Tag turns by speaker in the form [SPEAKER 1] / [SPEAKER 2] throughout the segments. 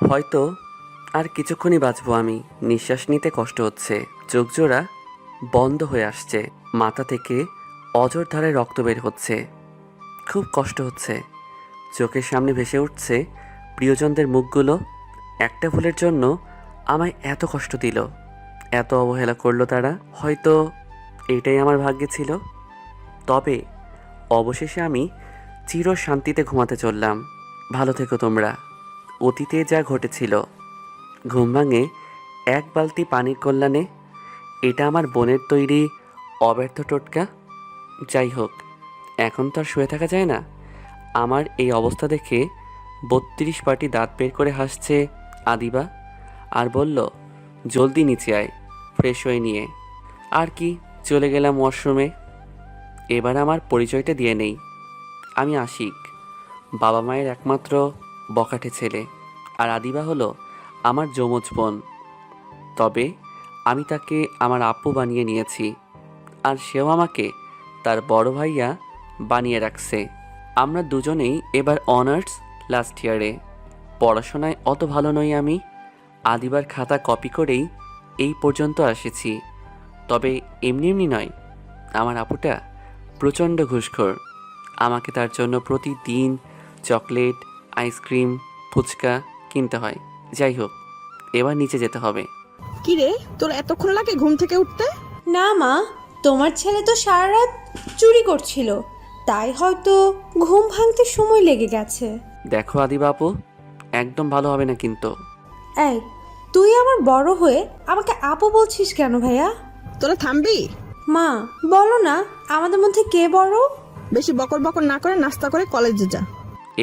[SPEAKER 1] হয়তো আর কিছুক্ষণই বাঁচবো আমি। নিঃশ্বাস নিতে কষ্ট হচ্ছে, চোখ জোড়া বন্ধ হয়ে আসছে, মাথা থেকে অঝোর ধারায় রক্ত বের হচ্ছে, খুব কষ্ট হচ্ছে। চোখের সামনে ভেসে উঠছে প্রিয়জনদের মুখগুলো। একটা ভুলের জন্য আমায় এত কষ্ট দিল, এত অবহেলা করলো তারা। হয়তো এটাই আমার ভাগ্যে ছিল। তবে অবশেষে আমি চির শান্তিতে ঘুমাতে চললাম। ভালো থেকো তোমরা। অতীতে যা ঘটেছিল, ঘুম ভাঙে এক বালতি পানির কল্যাণে। এটা আমার বোনের তৈরি অব্যর্থ টোটকা। যাই হোক, এখন তো আর শুয়ে থাকা যায় না। আমার এই অবস্থা দেখে ৩২ পাটি দাঁত বের করে হাসছে আদিবা, আর বলল, জলদি নিচে আয়, ফ্রেশ হয়ে নিয়ে। আর কি, চলে গেলাম ওয়াশরুমে। এবার আমার পরিচয়টা দিয়ে নেই। আমি আশিক, বাবা মায়ের একমাত্র বখাটে ছেলে। আর আদিবা হলো আমার যমজ বোন। তবে আমি তাকে আমার আপু বানিয়ে নিয়েছি, আর সেও আমাকে তার বড় ভাইয়া বানিয়ে রাখছে। আমরা দুজনেই এবার অনার্স লাস্ট ইয়ারে। পড়াশোনায় অত ভালো নই আমি। আদিবার খাতা কপি করেই এই পর্যন্ত এসেছি। তবে এমনি এমনি নয়, আমার আপুটা প্রচণ্ড ঘুষখোর। আমাকে তার জন্য প্রতিদিন চকলেট, আইসক্রিম, ফুচকা কিনতে হয়। যাই হোক, এবার নিচে যেতে হবে।
[SPEAKER 2] কি রে, তোর এতক্ষণ লাগে ঘুম থেকে উঠতে?
[SPEAKER 3] না মা, তোমার ছেলে তো সারা রাত চুরি করছিল, তাই হয়তো ঘুম ভাঙতে সময় লেগে গেছে।
[SPEAKER 1] দেখো আদিবা আপু, একদম ভালো হবে না কিন্তু।
[SPEAKER 3] এই, তুই আমার বড় হয়ে আমাকে আপু বলছিস কেন ভাইয়া?
[SPEAKER 2] তোরা থামবি?
[SPEAKER 3] মা, বলো না আমাদের মধ্যে কে বড়?
[SPEAKER 2] বেশি বকর বকর না করে নাস্তা করে কলেজে যা।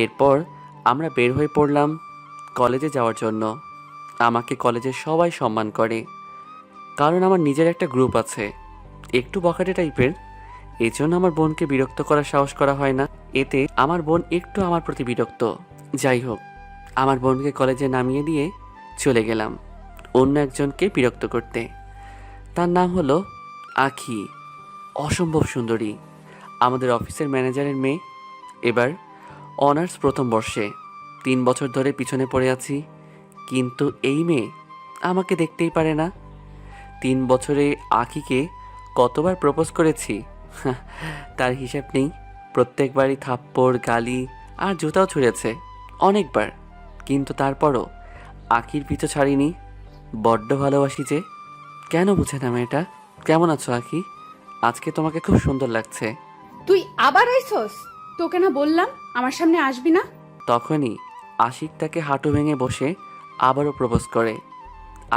[SPEAKER 1] এরপর আমরা বের হয়ে পড়লাম কলেজে যাওয়ার জন্য। আমাকে কলেজে সবাই সম্মান করে, কারণ আমার নিজের একটা গ্রুপ আছে, একটু বখাটে টাইপের। এই জন্য আমার বোনকে বিরক্ত করার সাহস করা হয় না। এতে আমার বোন একটু আমার প্রতি বিরক্ত। যাই হোক, আমার বোনকে কলেজে নামিয়ে দিয়ে চলে গেলাম অন্য একজনকে বিরক্ত করতে। তার নাম হলো আখি, অসম্ভব সুন্দরী, আমাদের অফিসের ম্যানেজারের মেয়ে। এবার অনার্স প্রথম বর্ষে, ৩ বছর ধরে পিছনে পড়ে আছি, কিন্তু এই মেয়ে আমাকে দেখতেই পারে না। ৩ বছরে আখিকে কতবার প্রপোজ করেছি তার হিসাব নেই। প্রত্যেকবারই থাপ্পড়, গালি আর জুতাও ছুঁড়েছে অনেকবার, কিন্তু তারপরও আখির পিছু ছাড়িনি। বড্ড ভালোবাসি যে। কেন বুঝে না মেয়েটা? কেমন আছো আখি? আজকে তোমাকে খুব সুন্দর লাগছে।
[SPEAKER 4] তুই আবার আইছস? তোকে না বললাম আমার সামনে আসবি না?
[SPEAKER 1] তখনই আশিক তাকে হাঁটু ভেঙে বসে আবারও প্রপোজ করে।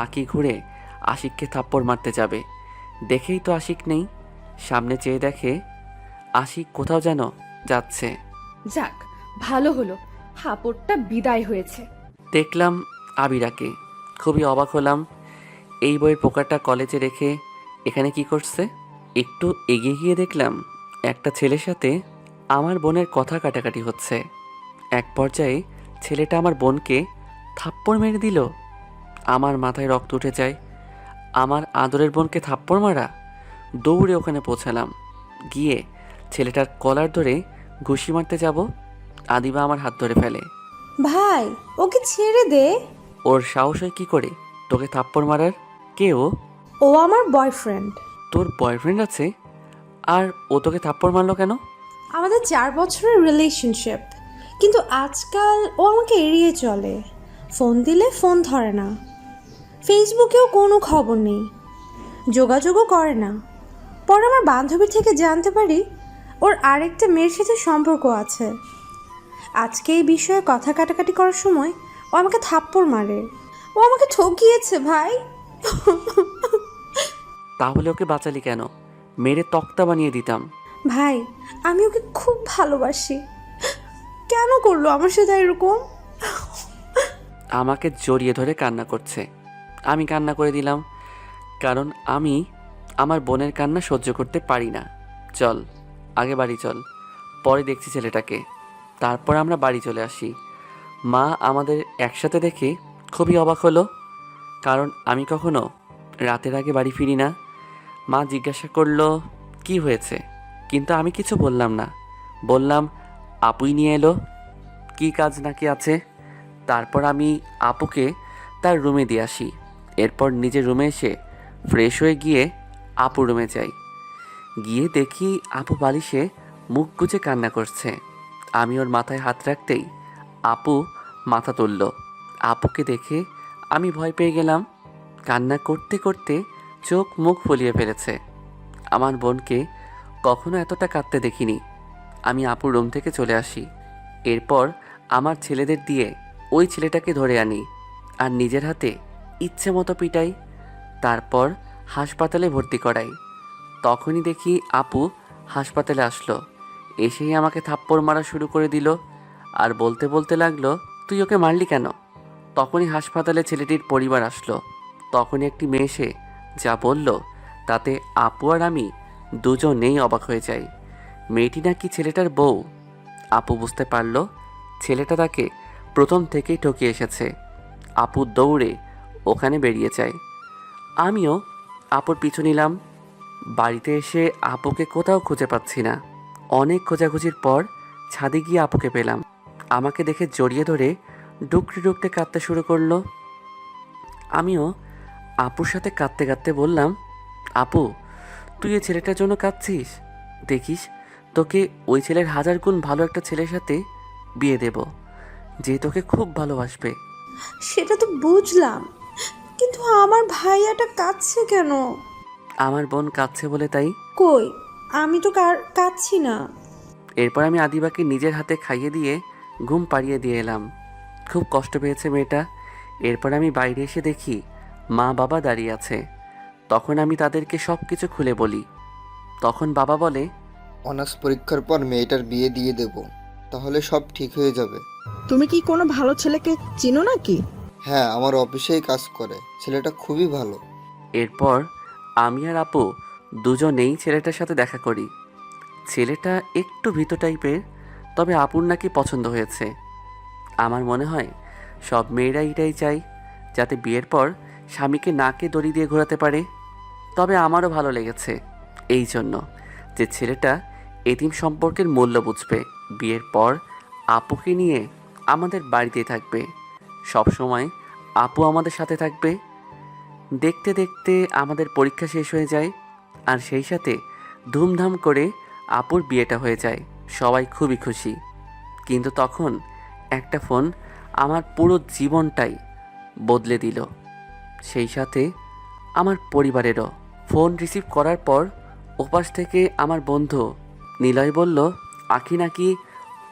[SPEAKER 1] আঁকি ঘুরে আশিককে থাপ্পড় মারতে যাবে, দেখেই তো আশিক নেই। সামনে চেয়ে দেখে আশিক কোথাও যেন যাচ্ছে।
[SPEAKER 4] যাক, ভালো হলো, হাপড়টা বিদায় হয়েছে।
[SPEAKER 1] দেখলাম আবিরাকে, খুবই অবাক হলাম। এই বইয়ের পোকাটা কলেজে রেখে এখানে কি করছে? একটু এগিয়ে গিয়ে দেখলাম একটা ছেলের সাথে আমার বোনের কথা কাটাকাটি হচ্ছে। এক পর্যায়ে ছেলেটা আমার বোনকে থাপ্পড় মেরে দিল। আমার মাথায় রক্ত উঠে যায়। আমার আদরের বোনকে থাপ্পড় মারা! দৌড়ে ওখানে পৌঁছালাম। গিয়ে ছেলেটার কলার ধরে ঘুষি মারতে যাব, আদিবা আমার হাত ধরে ফেলে।
[SPEAKER 3] ভাই, ওকে ছেড়ে দে।
[SPEAKER 1] ওর সাহস হয় কি করে তোকে থাপ্পড় মারার? কে ও?
[SPEAKER 3] ও আমার বয়ফ্রেন্ড।
[SPEAKER 1] তোর বয়ফ্রেন্ড আছে? আর ও তোকে থাপ্পড় মারলো কেন?
[SPEAKER 3] আমাদের 4 বছরের রিলেশনশিপ, কিন্তু আজকাল ও আমাকে এড়িয়ে চলে। ফোন দিলে ফোন ধরে না, ফেসবুকেও কোনো খবর নেই, যোগাযোগও করে না। পরে আমার বান্ধবীর থেকে জানতে পারি ওর আরেকটা মেয়ের সাথে সম্পর্ক আছে। আজকে এই বিষয়ে কথা কাটাকাটি করার সময় ও আমাকে থাপ্পড় মারে। ও আমাকে ঠকিয়েছে ভাই।
[SPEAKER 1] তাহলে ওকে বাঁচালি কেন? মেরে তক্তা বানিয়ে দিতাম।
[SPEAKER 3] ভাই, আমি ওকে খুব ভালোবাসি, কেন করলো আমার সাথে এরকম?
[SPEAKER 1] আমাকে জড়িয়ে ধরে কান্না করছে। আমি কান্না করে দিলাম, কারণ আমি আমার বোনের কান্না সহ্য করতে পারি না। চল আগে বাড়ি চল, পরে দেখছি ছেলেটাকে। তারপর আমরা বাড়ি চলে আসি। মা আমাদের একসাথে দেখে খুবই অবাক হলো, কারণ আমি কখনো রাতের আগে বাড়ি ফিরি না। মা জিজ্ঞাসা করলো কি হয়েছে, কিন্তু আমি কিছু বললাম না। বললাম আপুই নিয়ে এলো, কি কাজ নাকি আছে। তারপর আমি আপুকে তার রুমে দিয়ে আসি। এরপর নিজের রুমে এসে ফ্রেশ হয়ে গিয়ে আপু রুমে যাই। গিয়ে দেখি আপু বালিশে মুখ গুজে কান্না করছে। আমি ওর মাথায় হাত রাখতেই আপু মাথা তুলল। আপুকে দেখে আমি ভয় পেয়ে গেলাম। কান্না করতে করতে চোখ মুখ ফুলিয়ে ফেলেছে। আমার বোনকে কখনো এতটা কাঁদতে দেখিনি। আমি আপুর রুম থেকে চলে আসি। এরপর আমার ছেলেদের দিয়ে ওই ছেলেটাকে ধরে আনি আর নিজের হাতে ইচ্ছে মতো পিটাই। তারপর হাসপাতালে ভর্তি করাই। তখনই দেখি আপু হাসপাতালে আসলো। এসেই আমাকে থাপ্পড় মারা শুরু করে দিল আর বলতে বলতে লাগলো, তুই ওকে মারলি কেন? তখনই হাসপাতালে ছেলেটির পরিবার আসলো। তখনই একটি মেয়ে এসে যা বলল তাতে আপু আর আমি দুজনেই অবাক হয়ে যাই। মেয়েটি নাকি ছেলেটার বউ। আপু বুঝতে পারল ছেলেটা তাকে প্রথম থেকেই ঠকিয়ে এসেছে। আপু দৌড়ে ওখানে বেরিয়ে যায়। আমিও আপুর পিছু নিলাম। বাড়িতে এসে আপুকে কোথাও খুঁজে পাচ্ছি না। অনেক খোঁজাখুঁজির পর ছাদে গিয়ে আপুকে পেলাম। আমাকে দেখে জড়িয়ে ধরে ডুকরে ডুকরে কাঁদতে শুরু করলো। আমিও আপুর সাথে কাঁদতে কাঁদতে বললাম, আপু তুই এই ছেলেটার জন্য কাঁদছিস? দেখিস তোকে ওই ছেলের 1000 গুণ ভালো একটা ছেলের সাথে বিয়ে দেব, যে তোকে খুব ভালোবাসবে।
[SPEAKER 3] সেটা তো বুঝলাম, কিন্তু আমার ভাইয়াটা কাঁদছে কেন?
[SPEAKER 1] আমার বোন কাঁদছে বলে তাই।
[SPEAKER 3] কই, আমি তো কাঁদছি না।
[SPEAKER 1] এরপর আমি আদিবাকে নিজের হাতে খাইয়ে দিয়ে ঘুম পাড়িয়ে দিয়ে এলাম। খুব কষ্ট পেয়েছে মেয়েটা। এরপর আমি বাইরে এসে দেখি মা বাবা দাঁড়িয়ে আছে। তখন আমি তাদেরকে সব কিছু খুলে বলি। তখন বাবা বলে,
[SPEAKER 5] অনার্স পরীক্ষার পর মেয়েটার বিয়ে দিয়ে দেব, তাহলে সব ঠিক হয়ে যাবে।
[SPEAKER 2] তুমি কি কোনো ভালো ছেলেকে চিনো নাকি?
[SPEAKER 5] হ্যাঁ, আমার অফিসেই কাজ করে, ছেলেটা খুবই ভালো।
[SPEAKER 1] এরপর আমি আর আপু দুজনেই ছেলেটার সাথে দেখা করি। ছেলেটা একটু ভীত টাইপের, তবে আপুর নাকি পছন্দ হয়েছে। আমার মনে হয় সব মেয়েরা এটাই চায়, যাতে বিয়ের পর স্বামীকে নাকে দড়ি দিয়ে ঘোরাতে পারে। তবে আমারও ভালো লেগেছে এই জন্য যে ছেলেটা এতিম সম্পর্কের মূল্য বুঝবে। বিয়ের পর আপুকে নিয়ে আমাদের বাড়িতেই থাকবে, সব সময় আপু আমাদের সাথে থাকবে। দেখতে দেখতে আমাদের পরীক্ষা শেষ হয়ে যায় আর সেই সাথে ধুমধাম করে আপুর বিয়েটা হয়ে যায়। সবাই খুবই খুশি। কিন্তু তখন একটা ফোন আমার পুরো জীবনটাই বদলে দিল, সেই সাথে আমার পরিবারেরও। ফোন রিসিভ করার পর ওপাশ থেকে আমার বন্ধু নিলয় বলল, আঁখি নাকি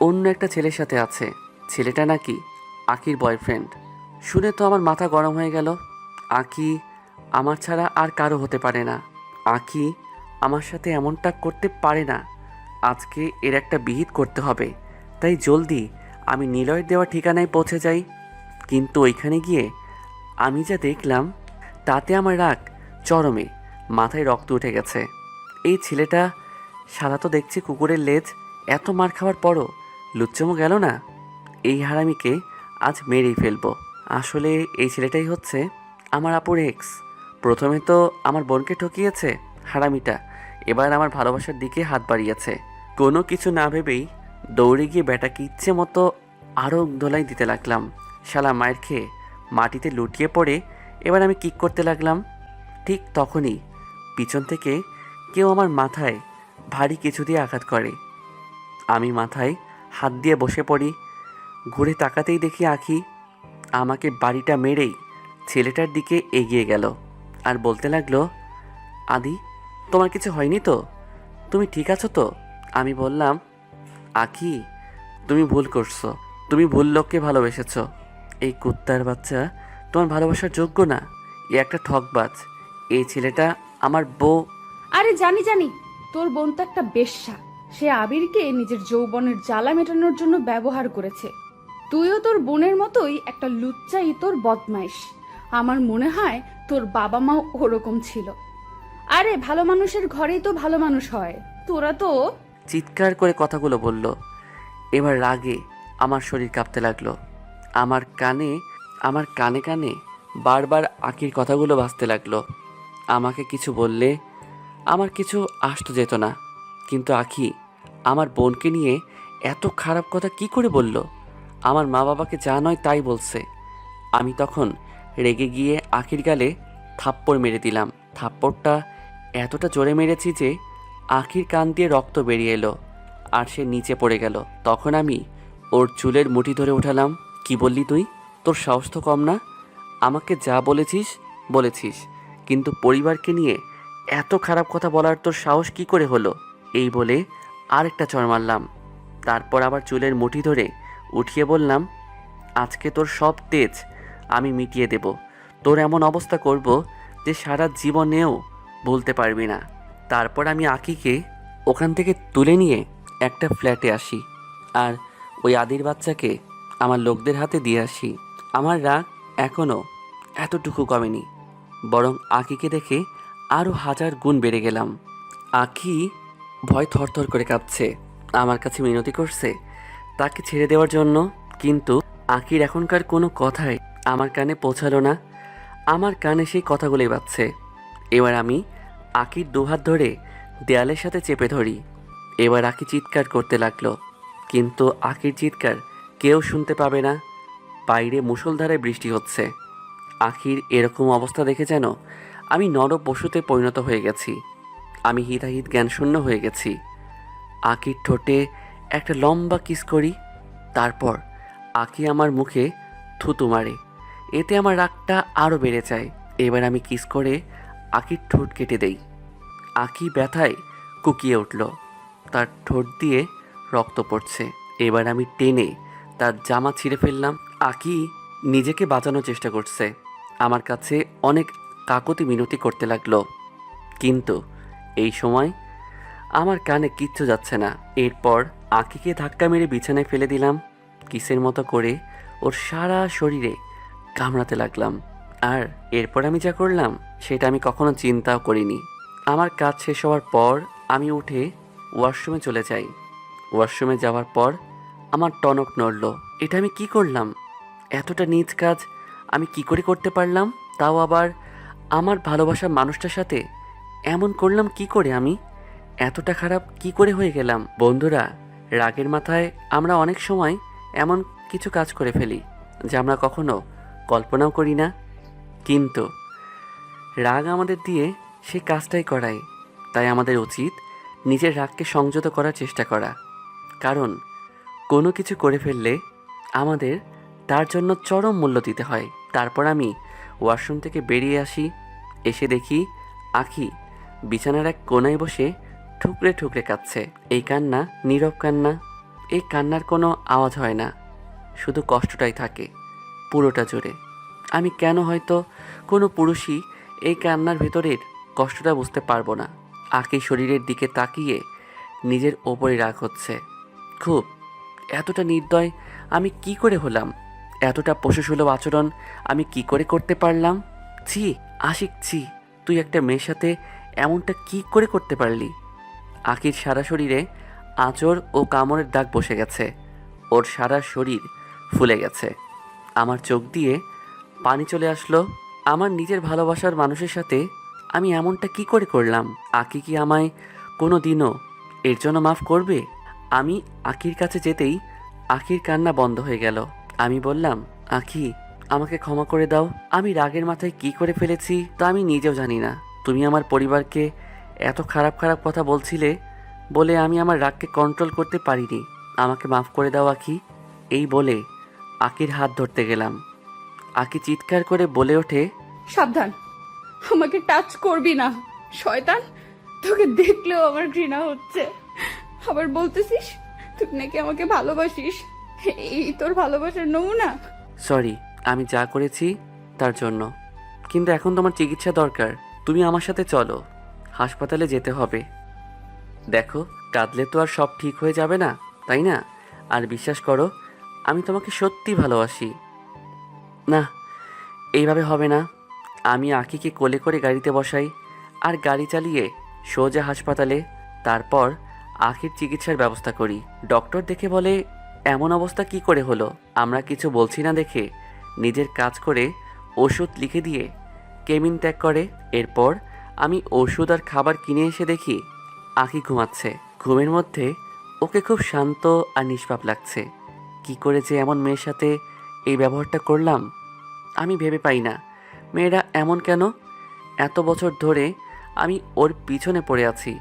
[SPEAKER 1] অন্য একটা ছেলের সাথে আছে। ছেলেটা নাকি আঁখির বয়ফ্রেন্ড। শুনে তো আমার মাথা গরম হয়ে গেল। আঁখি আমার ছাড়া আর কারো হতে পারে না। আঁখি আমার সাথে এমনটা করতে পারে না। আজকে এর একটা বিহিত করতে হবে। তাই জলদি আমি নিলয়ের দেওয়া ঠিকানায় পৌঁছে যাই। কিন্তু ওইখানে গিয়ে আমি যা দেখলাম তাতে আমার রাগ চরমে, মাথায় রক্ত উঠে গেছে। এই ছেলেটা সারা তো দেখছি কুকুরের লেজ, এত মার খাওয়ার পরও লুচ্চমো গেল না। এই হারামিকে আজ মেরেই ফেলবো। আসলে এই ছেলেটাই হচ্ছে আমার আপুর এক্স। প্রথমে তো আমার বোনকে ঠকিয়েছে হারামিটা, এবার আমার ভালোবাসার দিকে হাত বাড়িয়েছে। কোনো কিছু না ভেবেই দৌড়ে গিয়ে ব্যাটাকে ইচ্ছে মতো আরও দোলাই দিতে লাগলাম। শালা মায়ের খেয়ে মাটিতে লুটিয়ে পড়ে এবার আমি কিক করতে লাগলাম। ঠিক তখনই পিছন থেকে কেউ আমার মাথায় ভারী কিছু দিয়ে আঘাত করে। আমি মাথায় হাত দিয়ে বসে পড়ি। ঘুরে তাকাতেই দেখি আঁখি আমাকে বাড়িটা মেরেই ছেলেটার দিকে এগিয়ে গেল আর বলতে লাগলো, আদি তোমার কিছু হয়নি তো? তুমি ঠিক আছো তো? আমি বললাম, আঁখি তুমি ভুল করছো, তুমি ভুল লোককে ভালোবেসেছো। এই কুত্তার বাচ্চা তোমার ভালোবাসার যোগ্য না। এ একটা ঠকবাজ। এই ছেলেটা আমার বউ।
[SPEAKER 4] আরে জানি জানি, তোর বোন তো একটা বেশ্যা। সে আবিরকে নিজের যৌবনের জ্বালা মেটানোর জন্য ব্যবহার করেছে। তুইও তোর বোনের মতোই একটা লুচ্চা ইতর বদমাইশ। আমার মনে হয় তোর বাবা মাও ওরকম ছিল। আরে ভালো মানুষের ঘরেই তো ভালো মানুষ হয়। তোরা তো
[SPEAKER 1] চিৎকার করে কথাগুলো বলল। এবার রাগে আমার শরীর কাঁপতে লাগলো। আমার কানে কানে বারবার আঁকির কথাগুলো বাজতে লাগলো। আমাকে কিছু বললে আমার কিছু আসতো যেত না, কিন্তু আঁখি আমার বোনকে নিয়ে এত খারাপ কথা কি করে বলল? আমার মা বাবাকে যা নয় তাই বলছে। আমি তখন রেগে গিয়ে আখির গালে থাপ্পড় মেরে দিলাম। থাপ্পড়টা এতটা জোরে মেরেছি যে আখির কান দিয়ে রক্ত বেরিয়ে এলো আর সে নিচে পড়ে গেল। তখন আমি ওর চুলের মুঠি ধরে উঠালাম। কি বললি তুই? তোর সাহস তো কম না? আমাকে যা বলেছিস বলেছিস, কিন্তু পরিবারকে নিয়ে এত খারাপ কথা বলার তোর সাহস কি করে হলো? এই বলে আরেকটা চড় মারলাম। তারপর আবার চুলের মুঠি ধরে উঠিয়ে বললাম, আজকে তোর সব তেজ আমি মিটিয়ে দেব। তোর এমন অবস্থা করব যে সারা জীবনেও ভুলতে পারবি না। তারপর আমি আকিকে ওখান থেকে তুলে নিয়ে একটা ফ্ল্যাটে আসি আর ওই আদির বাচ্চাকে আমার লোকদের হাতে দিয়ে আসি। আমার রাগ এখনও এতটুকু কমেনি, বরং আকিকে দেখে আরও 1000 গুণ বেড়ে গেলাম। আকি ভয় থরথর করে কাঁপছে, আমার কাছে মিনতি করছে তাকে ছেড়ে দেওয়ার জন্য। কিন্তু আকির এখনকার কোনো কথাই আমার কানে পৌঁছালো না। আমার কানে সেই কথাগুলোই বাজছে। এবার আমি আকির দুহাত ধরে দেয়ালের সাথে চেপে ধরি। এবার আকি চিৎকার করতে লাগলো, কিন্তু আকির চিৎকার কেউ শুনতে পাবে না। বাইরে মুষলধারে বৃষ্টি হচ্ছে। আখির এরকম অবস্থা দেখে যেন আমি নর পশুতে পরিণত হয়ে গেছি। আমি হিতাহিত জ্ঞানশূন্য হয়ে গেছি। আখির ঠোঁটে একটা লম্বা কিস করি। তারপর আখি আমার মুখে থুতু মারে। এতে আমার রাগটা আরও বেড়ে যায়। এবার আমি কিস করে আখির ঠোঁট কেটে দেই। আখি ব্যথায় কুকিয়ে উঠল, তার ঠোঁট দিয়ে রক্ত পড়ছে। এবার আমি টেনে তার জামা ছিঁড়ে ফেললাম। আকি নিজেকে বাঁচানোর চেষ্টা করছে, আমার কাছে অনেক কাকতি মিনতি করতে লাগলো, কিন্তু এই সময় আমার কানে কিচ্ছু যাচ্ছে না। এরপর আকিকে ধাক্কা মেরে বিছানায় ফেলে দিলাম। কিসের মতো করে ওর সারা শরীরে কামড়াতে লাগলাম। আর এরপর আমি যা করলাম সেটা আমি কখনো চিন্তাও করিনি। আমার কাজ শেষ হওয়ার পর আমি উঠে ওয়াশরুমে চলে যাই। ওয়াশরুমে যাওয়ার পর আমার টনক নড়ল। এটা আমি কি করলাম? এতটা নীচ কাজ আমি কি করে করতে পারলাম? তাও আবার আমার ভালোবাসার মানুষটার সাথে এমন করলাম কি করে? আমি এতটা খারাপ কি করে হয়ে গেলাম? বন্ধুরা, রাগের মাথায় আমরা অনেক সময় এমন কিছু কাজ করে ফেলি যা আমরা কখনো কল্পনাও করি না, কিন্তু রাগ আমাদের দিয়ে সে কাজটাই করায়। তাই আমাদের উচিত নিজের রাগকে সংযত করার চেষ্টা করা, কারণ কোনো কিছু করে ফেললে আমাদের তার জন্য চরম মূল্য দিতে হয়। তারপর আমি ওয়াশরুম থেকে বেরিয়ে আসি। এসে দেখি আখি বিছানার এক কোণায় বসে ঠুকরে ঠুকরে কাঁদছে। এই কান্না নীরব কান্না। এই কান্নার কোনো আওয়াজ হয় না, শুধু কষ্টটাই থাকে পুরোটা জুড়ে। আমি কেন হয়তো কোনো পুরুষই এই কান্নার ভেতরের কষ্টটা বুঝতে পারবো না। আখি শরীরের দিকে তাকিয়ে নিজের ওপরে রাগ হচ্ছে খুব। এতটা নির্দয় আমি কি করে হলাম? এতটা পশুসুলভ আচরণ আমি কি করে করতে পারলাম? ছি আশিক, ছি, তুই একটা মেয়ের সাথে এমনটা কি করে করতে পারলি? আখির সারা শরীরে আঁচড় ও কামড়ের দাগ বসে গেছে। ওর সারা শরীর ফুলে গেছে। আমার চোখ দিয়ে পানি চলে আসলো। আমার নিজের ভালোবাসার মানুষের সাথে আমি এমনটা কি করে করলাম? আকি কি আমায় কোনো দিনও এর জন্য মাফ করবে? আমি আখির কাছে যেতেই আখির কান্না বন্ধ হয়ে গেল। আমি বললাম, আখি, আমাকে ক্ষমা করে দাও। আমি রাগের মাথায় কি করে ফেলেছি তা আমি নিজেও জানি না। তুমি আমার পরিবারকে এত খারাপ খারাপ কথা বলছিলে বলে আমি আমার রাগকে কন্ট্রোল করতে পারিনি। আমাকে মাফ করে দাও আখি। এই বলে আখির হাত ধরতে গেলাম। আখি চিৎকার করে বলে ওঠে,
[SPEAKER 4] সাবধান, আমাকে টাচ করবি না শয়তান। তোকে দেখলেও আমার ঘৃণা হচ্ছে। আবার বলতেছিস তুই নাকি আমাকে ভালোবাসিস। এই তোর ভালোবাসার নমুনা?
[SPEAKER 1] সরি আমি যা করেছি তার জন্য, কিন্তু এখন তোমার চিকিৎসা দরকার। তুমি আমার সাথে চলো, হাসপাতালে যেতে হবে। দেখো, কাঁদলে তো আর সব ঠিক হয়ে যাবে না, তাই না? আর বিশ্বাস করো, আমি তোমাকে সত্যি ভালোবাসি। না, এইভাবে হবে না। আমি আকিকে কোলে করে গাড়িতে বসাই আর গাড়ি চালিয়ে সোজা হাসপাতালে। তারপর আখির চিকিৎসার ব্যবস্থা করি। ডক্টর দেখে বলে, এমন অবস্থা কি করে হলো? আমরা কিছু বলছি না দেখে নিজের কাজ করে ওষুধ লিখে দিয়ে কেবিন ত্যাগ করে। এরপর আমি ওষুধ আর খাবার কিনে এসে দেখি আখি ঘুমাচ্ছে। ঘুমের মধ্যে ওকে খুব শান্ত আর নিষ্পাপ লাগছে, কি করে যে এমন মেয়ের সাথে এই ব্যবহারটা করলাম আমি ভেবে পাই না। মেয়েরা এমন কেন? এত বছর ধরে আমি ওর পিছনে পড়ে আছি,